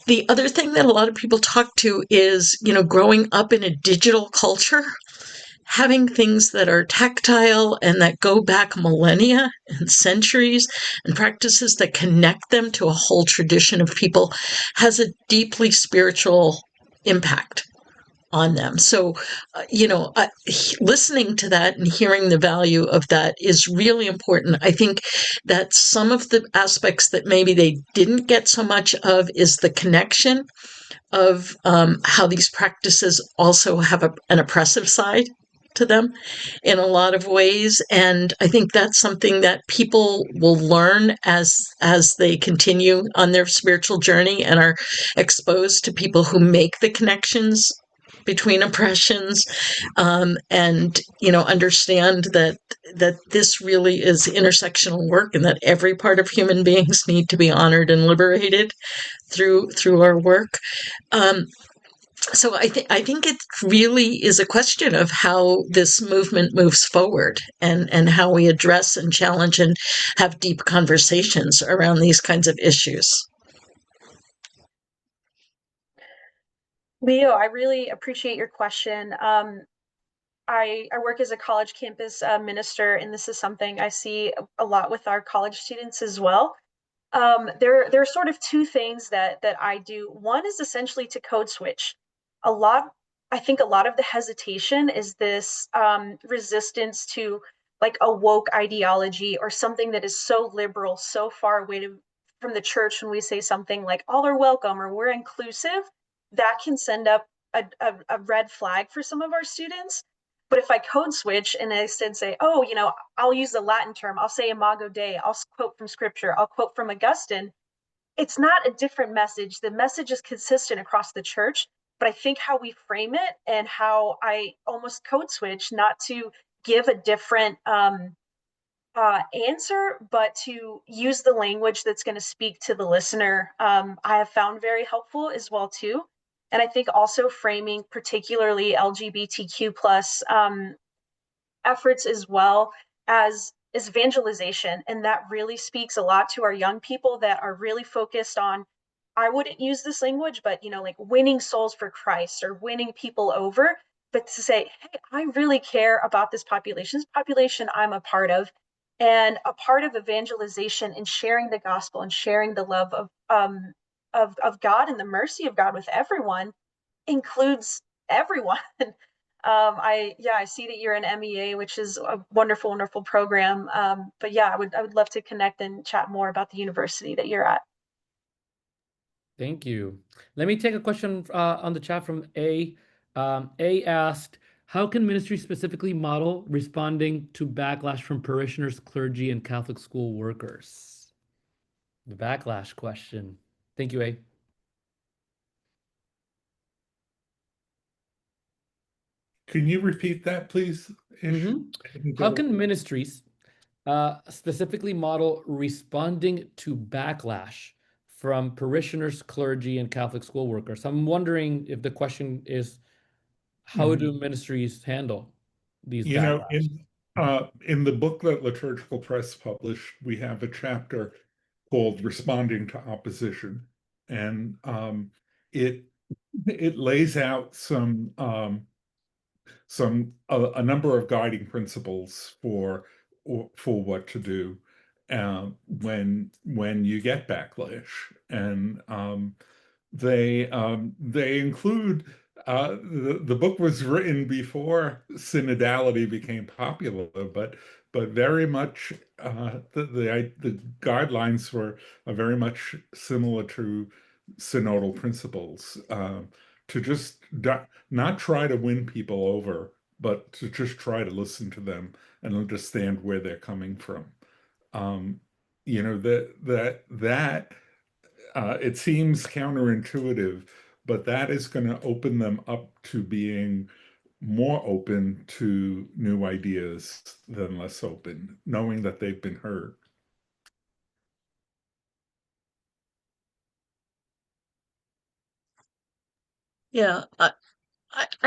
The other thing that a lot of people talk to is, growing up in a digital culture, having things that are tactile and that go back millennia and centuries and practices that connect them to a whole tradition of people has a deeply spiritual impact on them. So, listening to that and hearing the value of that is really important. I think that some of the aspects that maybe they didn't get so much of is the connection of how these practices also have an oppressive side to them in a lot of ways, and I think that's something that people will learn as they continue on their spiritual journey and are exposed to people who make the connections between oppressions, and understand that this really is intersectional work, and that every part of human beings need to be honored and liberated through our work. So I think it really is a question of how this movement moves forward, and how we address and challenge and have deep conversations around these kinds of issues. Leo, I really appreciate your question. I work as a college campus minister, and this is something I see a lot with our college students as well. There are sort of two things that I do. One is essentially to code switch. I think a lot of the hesitation is this resistance to like a woke ideology or something that is so liberal, so far away from the church. When we say something like all are welcome or we're inclusive, that can send up a red flag for some of our students. But if I code switch and I instead say, oh, I'll use the Latin term, I'll say Imago Dei, I'll quote from scripture, I'll quote from Augustine, it's not a different message. The message is consistent across the church, but I think how we frame it and how I almost code switch, not to give a different answer, but to use the language that's going to speak to the listener, I have found very helpful as well too. And I think also framing particularly LGBTQ plus efforts as well as evangelization. And that really speaks a lot to our young people that are really focused on, I wouldn't use this language, but like winning souls for Christ or winning people over, but to say, hey, I really care about this population I'm a part of. And a part of evangelization and sharing the gospel and sharing the love of God and the mercy of God with everyone includes everyone. I see that you're an MEA, which is a wonderful, wonderful program. But yeah, I would love to connect and chat more about the university that you're at. Thank you. Let me take a question on the chat from A. A asked, how can ministry specifically model responding to backlash from parishioners, clergy, and Catholic school workers? The backlash question. Thank you, A. Can you repeat that, please? Ish? How can ministries specifically model responding to backlash from parishioners, clergy, and Catholic school workers? I'm wondering if the question is, how do ministries handle these backlash? In the book that Liturgical Press published, we have a chapter called Responding to Opposition. And it lays out a number of guiding principles for what to do when you get backlash, and they include the book was written before synodality became popular, but very much the guidelines were very much similar to synodal principles, to just not try to win people over, but to just try to listen to them and understand where they're coming from. It seems counterintuitive, but that is going to open them up to being more open to new ideas than less open, knowing that they've been heard. Yeah, I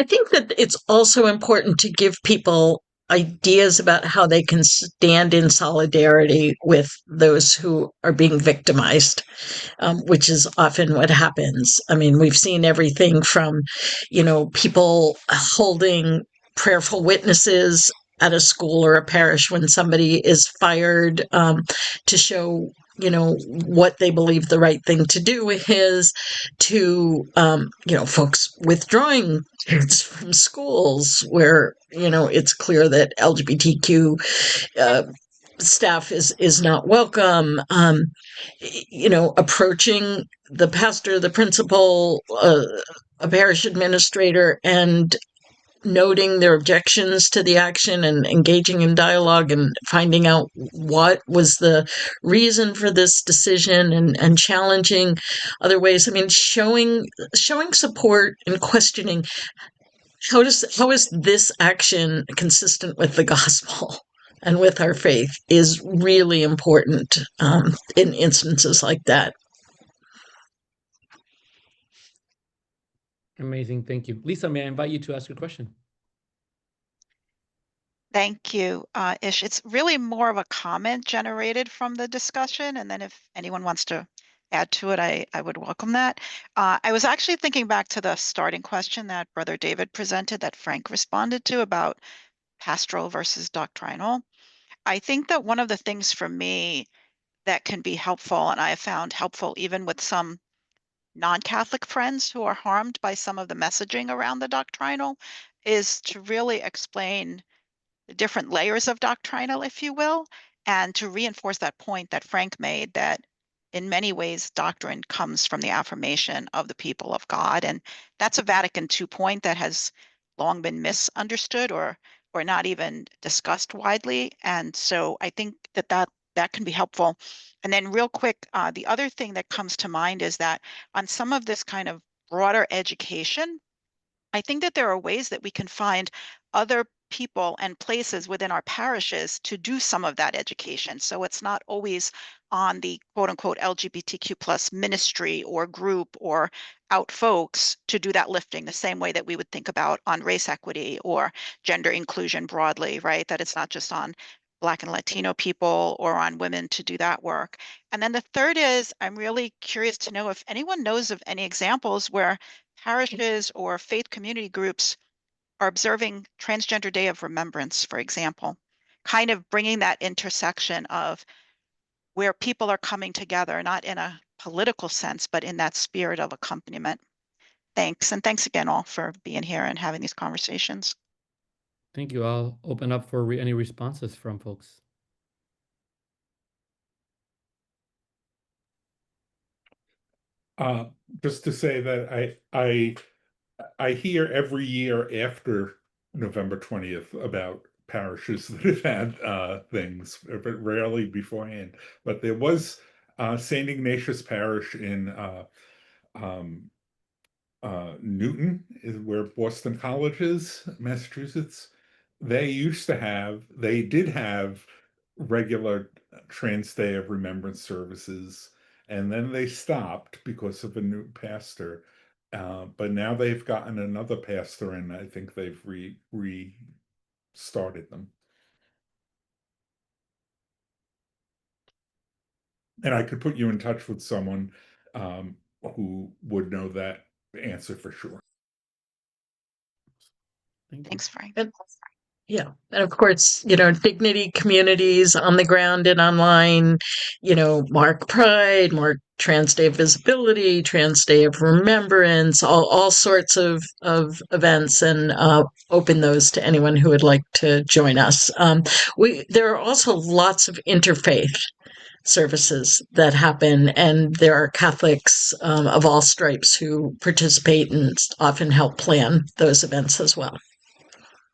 think that it's also important to give people ideas about how they can stand in solidarity with those who are being victimized, which is often what happens. I mean, we've seen everything from, people holding prayerful witnesses at a school or a parish when somebody is fired, to show what they believe the right thing to do is, to folks withdrawing kids from schools where it's clear that LGBTQ staff is not welcome. Approaching the pastor, the principal, a parish administrator, and noting their objections to the action and engaging in dialogue and finding out what was the reason for this decision, and challenging other ways. I mean, showing support and questioning how is this action consistent with the gospel and with our faith is really important in instances like that. Amazing. Thank you. Lisa, may I invite you to ask your question? Thank you, Ish. It's really more of a comment generated from the discussion, and then if anyone wants to add to it, I would welcome that. I was actually thinking back to the starting question that Brother David presented that Frank responded to about pastoral versus doctrinal. I think that one of the things for me that can be helpful, and I have found helpful even with some non-Catholic friends who are harmed by some of the messaging around the doctrinal, is to really explain the different layers of doctrinal, if you will, and to reinforce that point that Frank made, that in many ways doctrine comes from the affirmation of the people of God. And that's a Vatican II point that has long been misunderstood or not even discussed widely. And so I think that can be helpful. And then real quick, the other thing that comes to mind is that on some of this kind of broader education, I think that there are ways that we can find other people and places within our parishes to do some of that education. So it's not always on the quote unquote LGBTQ plus ministry or group or out folks to do that lifting the same way that we would think about on race equity or gender inclusion broadly, right? That it's not just on Black and Latino people or on women to do that work. And then the third is, I'm really curious to know if anyone knows of any examples where parishes or faith community groups are observing Transgender Day of Remembrance, for example, kind of bringing that intersection of where people are coming together, not in a political sense, but in that spirit of accompaniment. Thanks. And thanks again all for being here and having these conversations. Thank you. I'll open up for any responses from folks. Just to say that I hear every year after November 20th about parishes that have had things, but rarely beforehand. But there was St. Ignatius Parish in Newton, is where Boston College is, Massachusetts. They did have regular Trans Day of Remembrance services, and then they stopped because of a new pastor. But now they've gotten another pastor, and I think they've restarted them. And I could put you in touch with someone who would know that answer for sure. Thanks, Frank. Yeah. And of course, Dignity communities on the ground and online, mark Pride, mark Trans Day of Visibility, Trans Day of Remembrance, all sorts of events, and open those to anyone who would like to join us. There are also lots of interfaith services that happen, and there are Catholics of all stripes who participate and often help plan those events as well.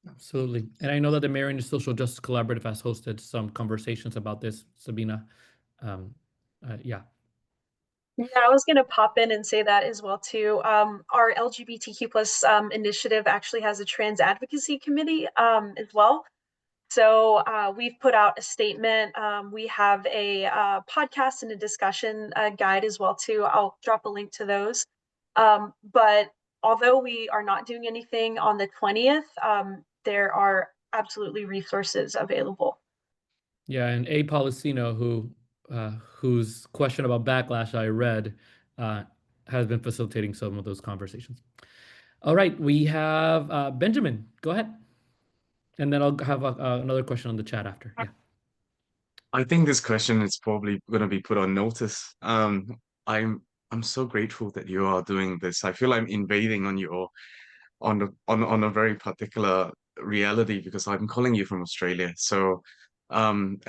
Absolutely. And I know that the Marianist Social Justice Collaborative has hosted some conversations about this, Sabina. Yeah. Yeah, I was going to pop in and say that as well too. Our LGBTQ plus initiative actually has a trans advocacy committee as well. So we've put out a statement. We have a podcast and a discussion guide as well too. I'll drop a link to those. But although we are not doing anything on the 20th, there are absolutely resources available. Yeah, and A. Policino, whose question about backlash I read, has been facilitating some of those conversations. All right, we have Benjamin. Go ahead, and then I'll have another question on the chat after. Yeah. I think this question is probably going to be put on notice. I'm so grateful that you are doing this. I feel I'm invading on your on a very particular reality because I'm calling you from Australia. So and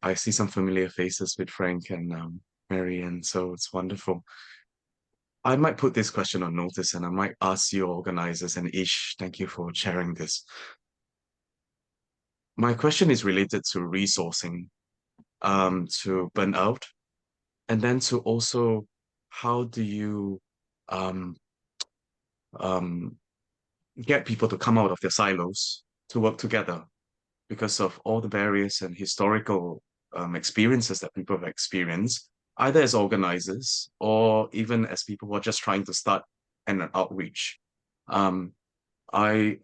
I see some familiar faces with Frank and Mary, and so it's wonderful. I might put this question on notice and I might ask your organizers, and Ish, thank you for sharing this. My question is related to resourcing, to burnout, and then to also how do you get people to come out of their silos to work together because of all the barriers and historical experiences that people have experienced, either as organizers or even as people who are just trying to start an outreach. I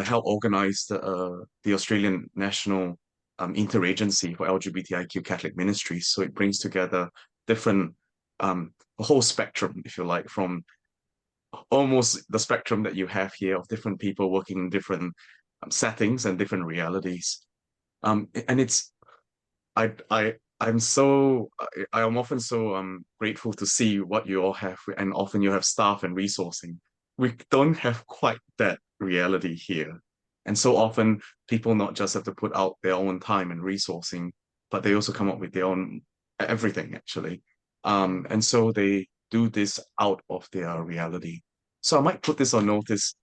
help organize the Australian National Interagency for LGBTIQ Catholic Ministries. So it brings together different, a whole spectrum, if you like, from almost the spectrum that you have here of different people working in different settings and different realities. And it's, I am often so grateful to see what you all have, and often you have staff and resourcing. We don't have quite that reality here. And so often people not just have to put out their own time and resourcing, but they also come up with their own everything actually. And so they do this out of their reality. So I might put this on notice,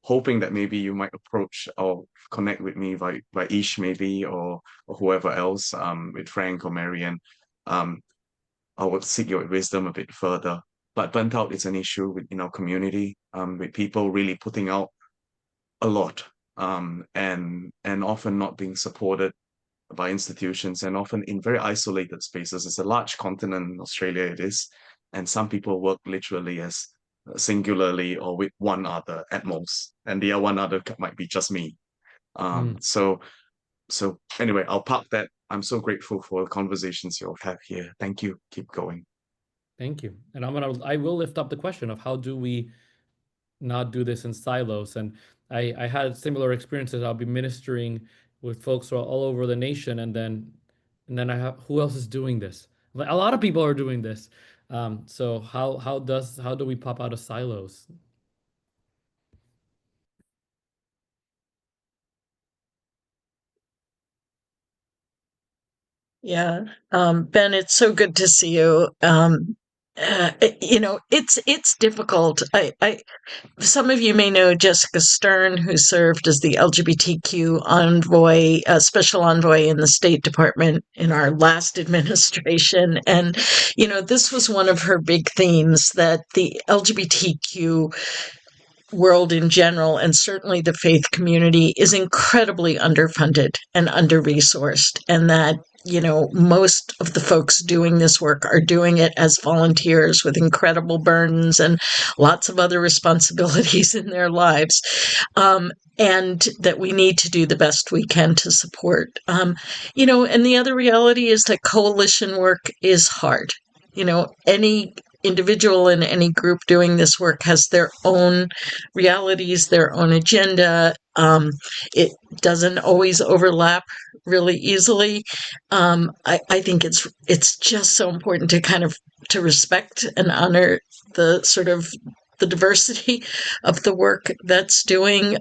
hoping that maybe you might approach or connect with me by Ish maybe, or whoever else, with Frank or Marianne. I would seek your wisdom a bit further. But burnt out is an issue in our community, with people really putting out a lot, and often not being supported by institutions, and often in very isolated spaces. It's a large continent, Australia it is, and some people work literally as singularly or with one other at most, and the one other might be just me. So anyway, I'll park that. I'm so grateful for the conversations you'll have here. Thank you. Keep going. Thank you. And I will lift up the question of how do we not do this in silos. And I had similar experiences. I'll be ministering with folks who are all over the nation, and then I have, who else is doing this? Like, a lot of people are doing this. So how do we pop out of silos? Yeah, Ben, it's so good to see you. It's difficult. Some of you may know Jessica Stern, who served as the LGBTQ envoy, special envoy in the State Department in our last administration. And, this was one of her big themes, that the LGBTQ world in general, and certainly the faith community, is incredibly underfunded and under-resourced, and that most of the folks doing this work are doing it as volunteers with incredible burdens and lots of other responsibilities in their lives, and that we need to do the best we can to support. And the other reality is that coalition work is hard. Any individual in any group doing this work has their own realities, their own agenda. It doesn't always overlap really easily. I think it's just so important to respect and honor the sort of the diversity of the work that's doing.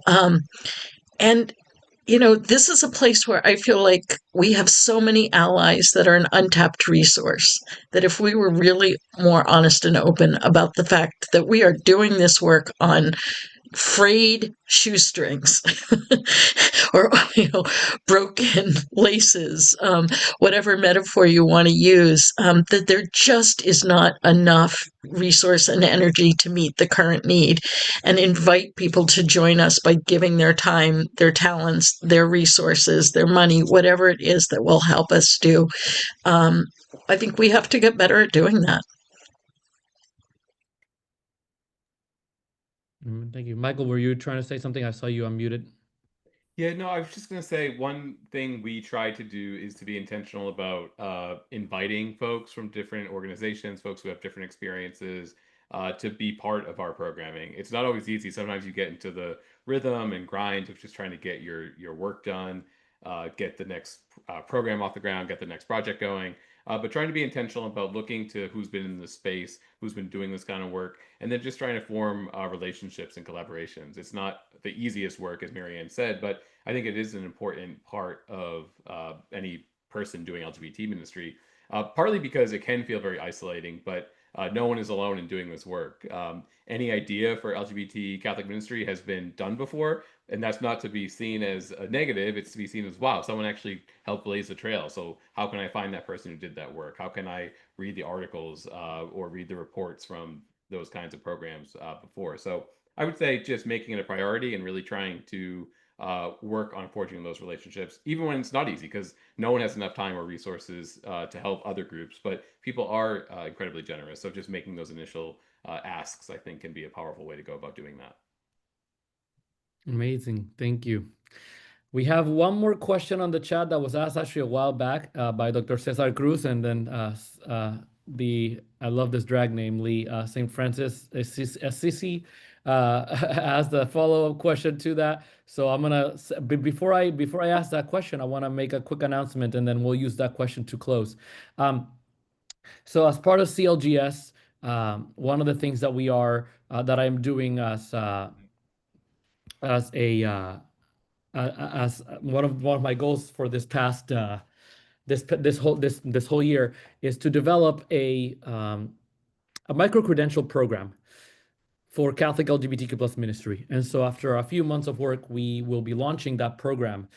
And this is a place where I feel like we have so many allies that are an untapped resource, that if we were really more honest and open about the fact that we are doing this work on frayed shoestrings or broken laces, whatever metaphor you want to use, that there just is not enough resource and energy to meet the current need, and invite people to join us by giving their time, their talents, their resources, their money, whatever it is that will help us do. I think we have to get better at doing that. Thank you. Michael, were you trying to say something? I saw you unmuted. Yeah, no, I was just going to say one thing we try to do is to be intentional about inviting folks from different organizations, folks who have different experiences, to be part of our programming. It's not always easy. Sometimes you get into the rhythm and grind of just trying to get your work done, get the next program off the ground, get the next project going. But trying to be intentional about looking to who's been in the space, who's been doing this kind of work, and then just trying to form relationships and collaborations. It's not the easiest work, as Marianne said, but I think it is an important part of any person doing LGBT ministry, partly because it can feel very isolating, but no one is alone in doing this work. Any idea for LGBT Catholic ministry has been done before, and that's not to be seen as a negative. It's to be seen as, wow, someone actually helped blaze the trail. So how can I find that person who did that work? How can I read the articles or read the reports from those kinds of programs before? So I would say just making it a priority and really trying to work on forging those relationships, even when it's not easy, because no one has enough time or resources to help other groups, but people are incredibly generous. So just making those initial asks, I think, can be a powerful way to go about doing that. Amazing. Thank you. We have one more question on the chat that was asked actually a while back by Dr. Cesar Cruz, and then I love this drag name, Lee, St. Francis Assisi asked the follow-up question to that. So I'm gonna, before I ask that question, I wanna make a quick announcement, and then we'll use that question to close. So as part of CLGS, one of the things that we are, that I'm doing as one of my goals for this past this whole year is to develop a micro-credential program for Catholic LGBTQ plus ministry. And so after a few months of work, we will be launching that program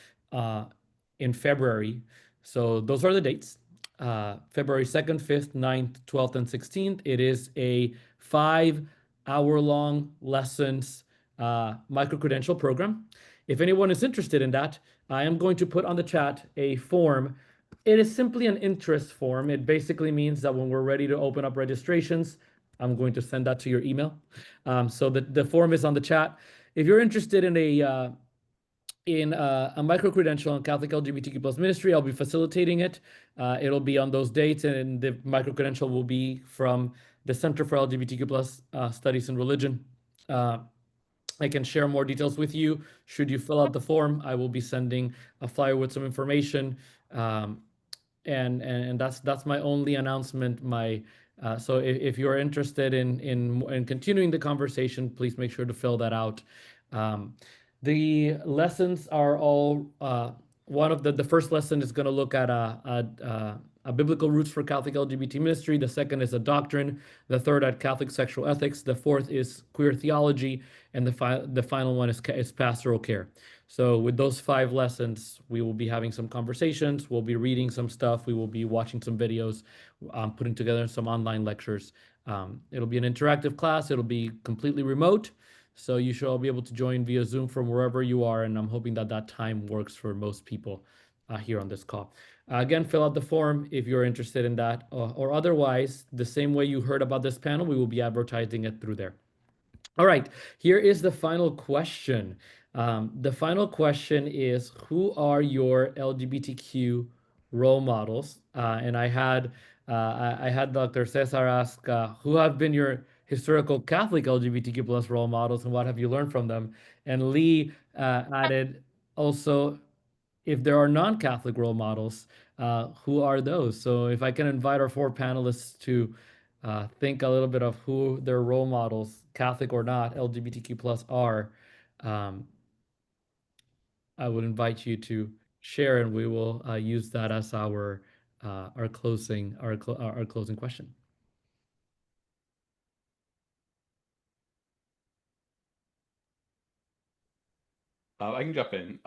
in February. So those are the dates. February 2nd, 5th, 9th, 12th, and 16th. It is a 5-hour-long lessons micro-credential program. If anyone is interested in that, I am going to put on the chat a form. It is simply an interest form. It basically means that when we're ready to open up registrations, I'm going to send that to your email. So the form is on the chat. If you're interested in a micro-credential in Catholic LGBTQ plus ministry, I'll be facilitating it. It'll be on those dates, and the micro-credential will be from the Center for LGBTQ plus Studies and Religion. I can share more details with you. Should you fill out the form, I will be sending a flyer with some information. And that's my only announcement. So if you're interested in continuing the conversation, please make sure to fill that out. The lessons are all, one of the first lesson is going to look at a biblical roots for Catholic LGBT ministry. The second is a doctrine. The third at Catholic sexual ethics. The fourth is queer theology, and the final one is pastoral care. So with those 5 lessons, we will be having some conversations. We'll be reading some stuff. We will be watching some videos, putting together some online lectures. It'll be an interactive class. It'll be completely remote. So you should all be able to join via Zoom from wherever you are. And I'm hoping that time works for most people here on this call. Again, fill out the form if you're interested in that, or otherwise, the same way you heard about this panel, we will be advertising it through there. All right, here is the final question. The final question is, who are your LGBTQ role models? And I had Dr. Cesar ask, who have been your historical Catholic LGBTQ plus role models, and what have you learned from them? And Lee added also, if there are non-Catholic role models, who are those? So if I can invite our 4 panelists to think a little bit of who their role models, Catholic or not, LGBTQ plus are, I would invite you to share, and we will use that as our closing question. I can jump in.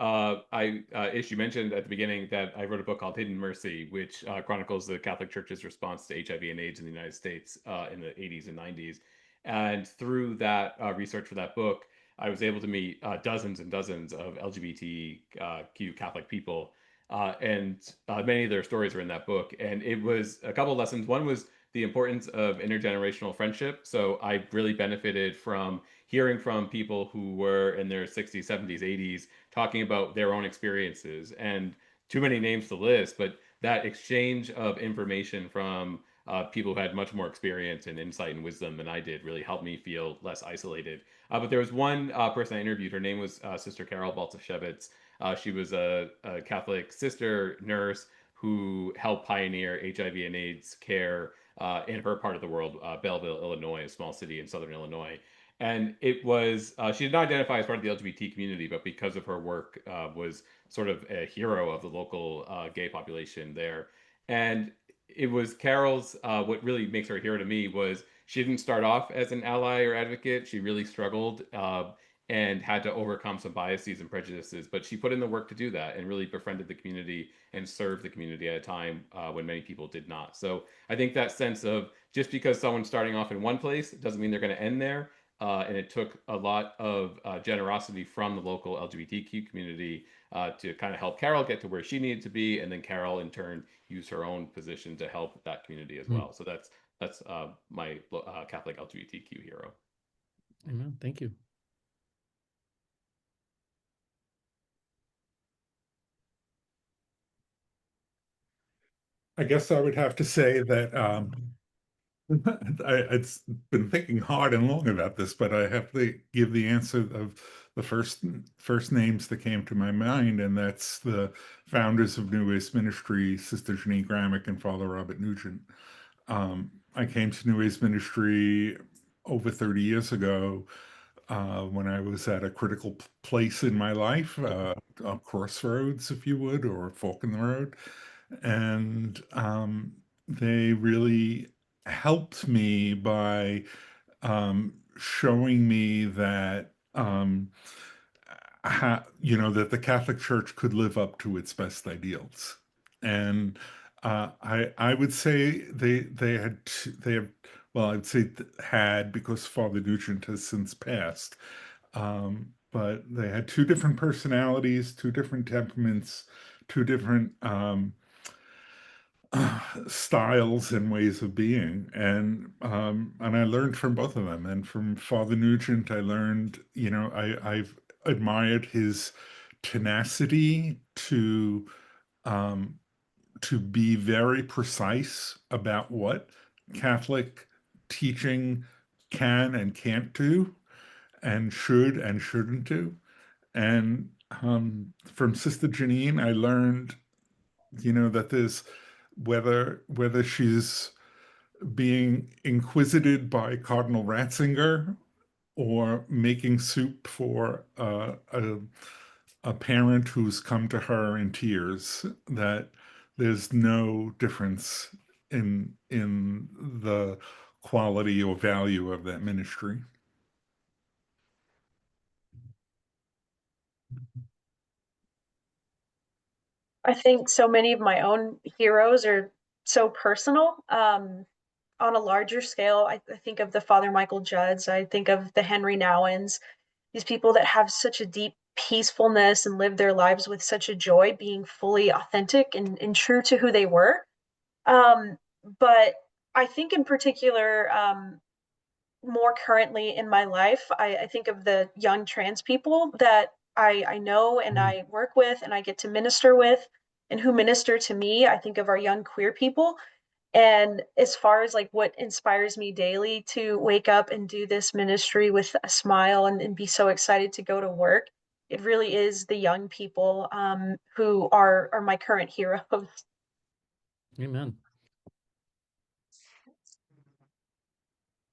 Ish, you mentioned at the beginning that I wrote a book called Hidden Mercy, which chronicles the Catholic Church's response to HIV and AIDS in the United States in the 80s and 90s. And through that research for that book, I was able to meet dozens and dozens of LGBTQ Catholic people. And many of their stories are in that book. And it was a couple of lessons. One was the importance of intergenerational friendship. So I really benefited from hearing from people who were in their 60s, 70s, 80s, talking about their own experiences. And too many names to list, but that exchange of information from people who had much more experience and insight and wisdom than I did really helped me feel less isolated. But there was one person I interviewed. Her name was Sister Carol Baltashevitz. She was a Catholic sister nurse who helped pioneer HIV and AIDS care in her part of the world, Belleville, Illinois, a small city in southern Illinois. And it was, she did not identify as part of the LGBT community, but because of her work, was sort of a hero of the local gay population there. And it was Carol's, what really makes her a hero to me was she didn't start off as an ally or advocate. She really struggled and had to overcome some biases and prejudices, but she put in the work to do that and really befriended the community and served the community at a time when many people did not. So I think that sense of just because someone's starting off in one place doesn't mean they're going to end there. And it took a lot of generosity from the local LGBTQ community to kind of help Carol get to where she needed to be, and then Carol in turn use her own position to help that community as well. So that's my Catholic LGBTQ hero. Amen. Thank you. I guess I would have to say that it's been thinking hard and long about this, but I have to give the answer of the first names that came to my mind, and that's the founders of New Ways Ministry, Sister Janine Gramick and Father Robert Nugent. I came to New Ways Ministry over 30 years ago when I was at a critical place in my life, a crossroads, if you would, or a fork in the road. And they really helped me by showing me that that the Catholic Church could live up to its best ideals. And I would say had because Father Nugent has since passed, but they had two different personalities, two different temperaments, two different styles and ways of being, and I learned from both of them. And from Father Nugent, I learned, I've admired his tenacity to be very precise about what Catholic teaching can and can't do, and should and shouldn't do. And from Sister Janine, I learned, that there's whether she's being inquisited by Cardinal Ratzinger or making soup for a parent who's come to her in tears, that there's no difference in the quality or value of that ministry. I think so many of my own heroes are so personal. On a larger scale, I think of the Father Michael Judds. I think of the Henry Nowens, these people that have such a deep peacefulness and live their lives with such a joy, being fully authentic and true to who they were. But I think in particular, more currently in my life, I think of the young trans people that I know and I work with and I get to minister with and who minister to me. I think of our young queer people. And as far as like what inspires me daily to wake up and do this ministry with a smile and be so excited to go to work, it really is the young people who are my current heroes. Amen.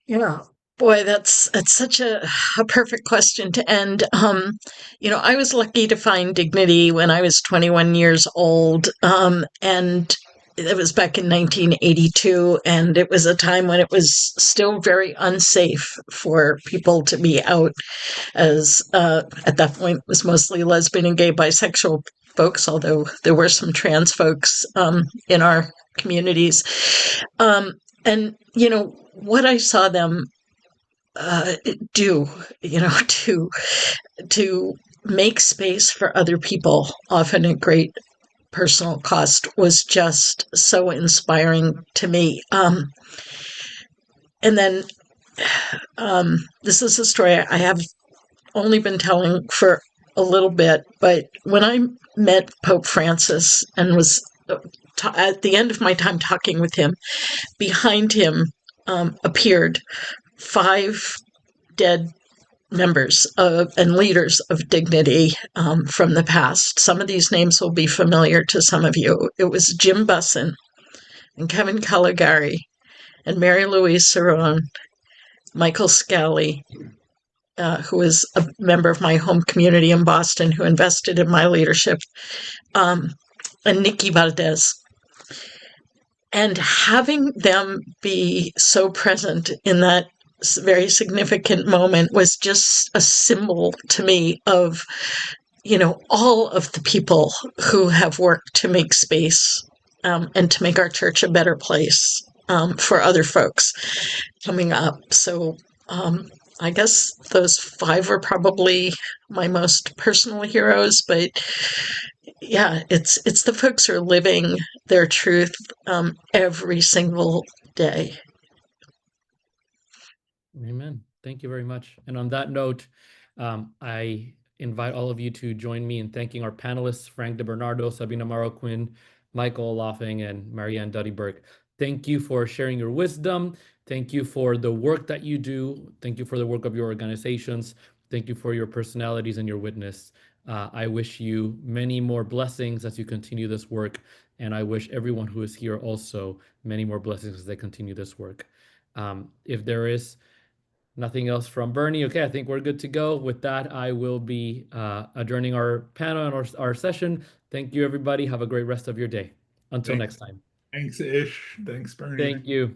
Yeah. Boy, that's such a perfect question to end. I was lucky to find dignity when I was 21 years old, and it was back in 1982, and it was a time when it was still very unsafe for people to be out, as at that point it was mostly lesbian and gay bisexual folks, although there were some trans folks in our communities. And what I saw them do, to make space for other people, often at great personal cost, was just so inspiring to me. And then this is a story I have only been telling for a little bit, but when I met Pope Francis and was at the end of my time talking with him, behind him appeared 5 dead members and leaders of dignity from the past. Some of these names will be familiar to some of you. It was Jim Bussin and Kevin Caligari and Mary Louise Cerrone, Michael Scally, who is a member of my home community in Boston, who invested in my leadership, and Nikki Valdez. And having them be so present in that very significant moment was just a symbol to me of, all of the people who have worked to make space and to make our church a better place for other folks coming up. So I guess those 5 are probably my most personal heroes, but yeah, it's the folks who are living their truth every single day. Amen. Thank you very much. And on that note, I invite all of you to join me in thanking our panelists, Frank DeBernardo, Sabina Maro-Quinn, Michael Laughing, and Marianne Duddy-Burke. Thank you for sharing your wisdom. Thank you for the work that you do. Thank you for the work of your organizations. Thank you for your personalities and your witness. I wish you many more blessings as you continue this work. And I wish everyone who is here also many more blessings as they continue this work. If there is nothing else from Bernie, okay, I think we're good to go. With that, I will be adjourning our panel and our session. Thank you, everybody. Have a great rest of your day. Until next time. Thanks, Ish. Thanks, Bernie. Thank you.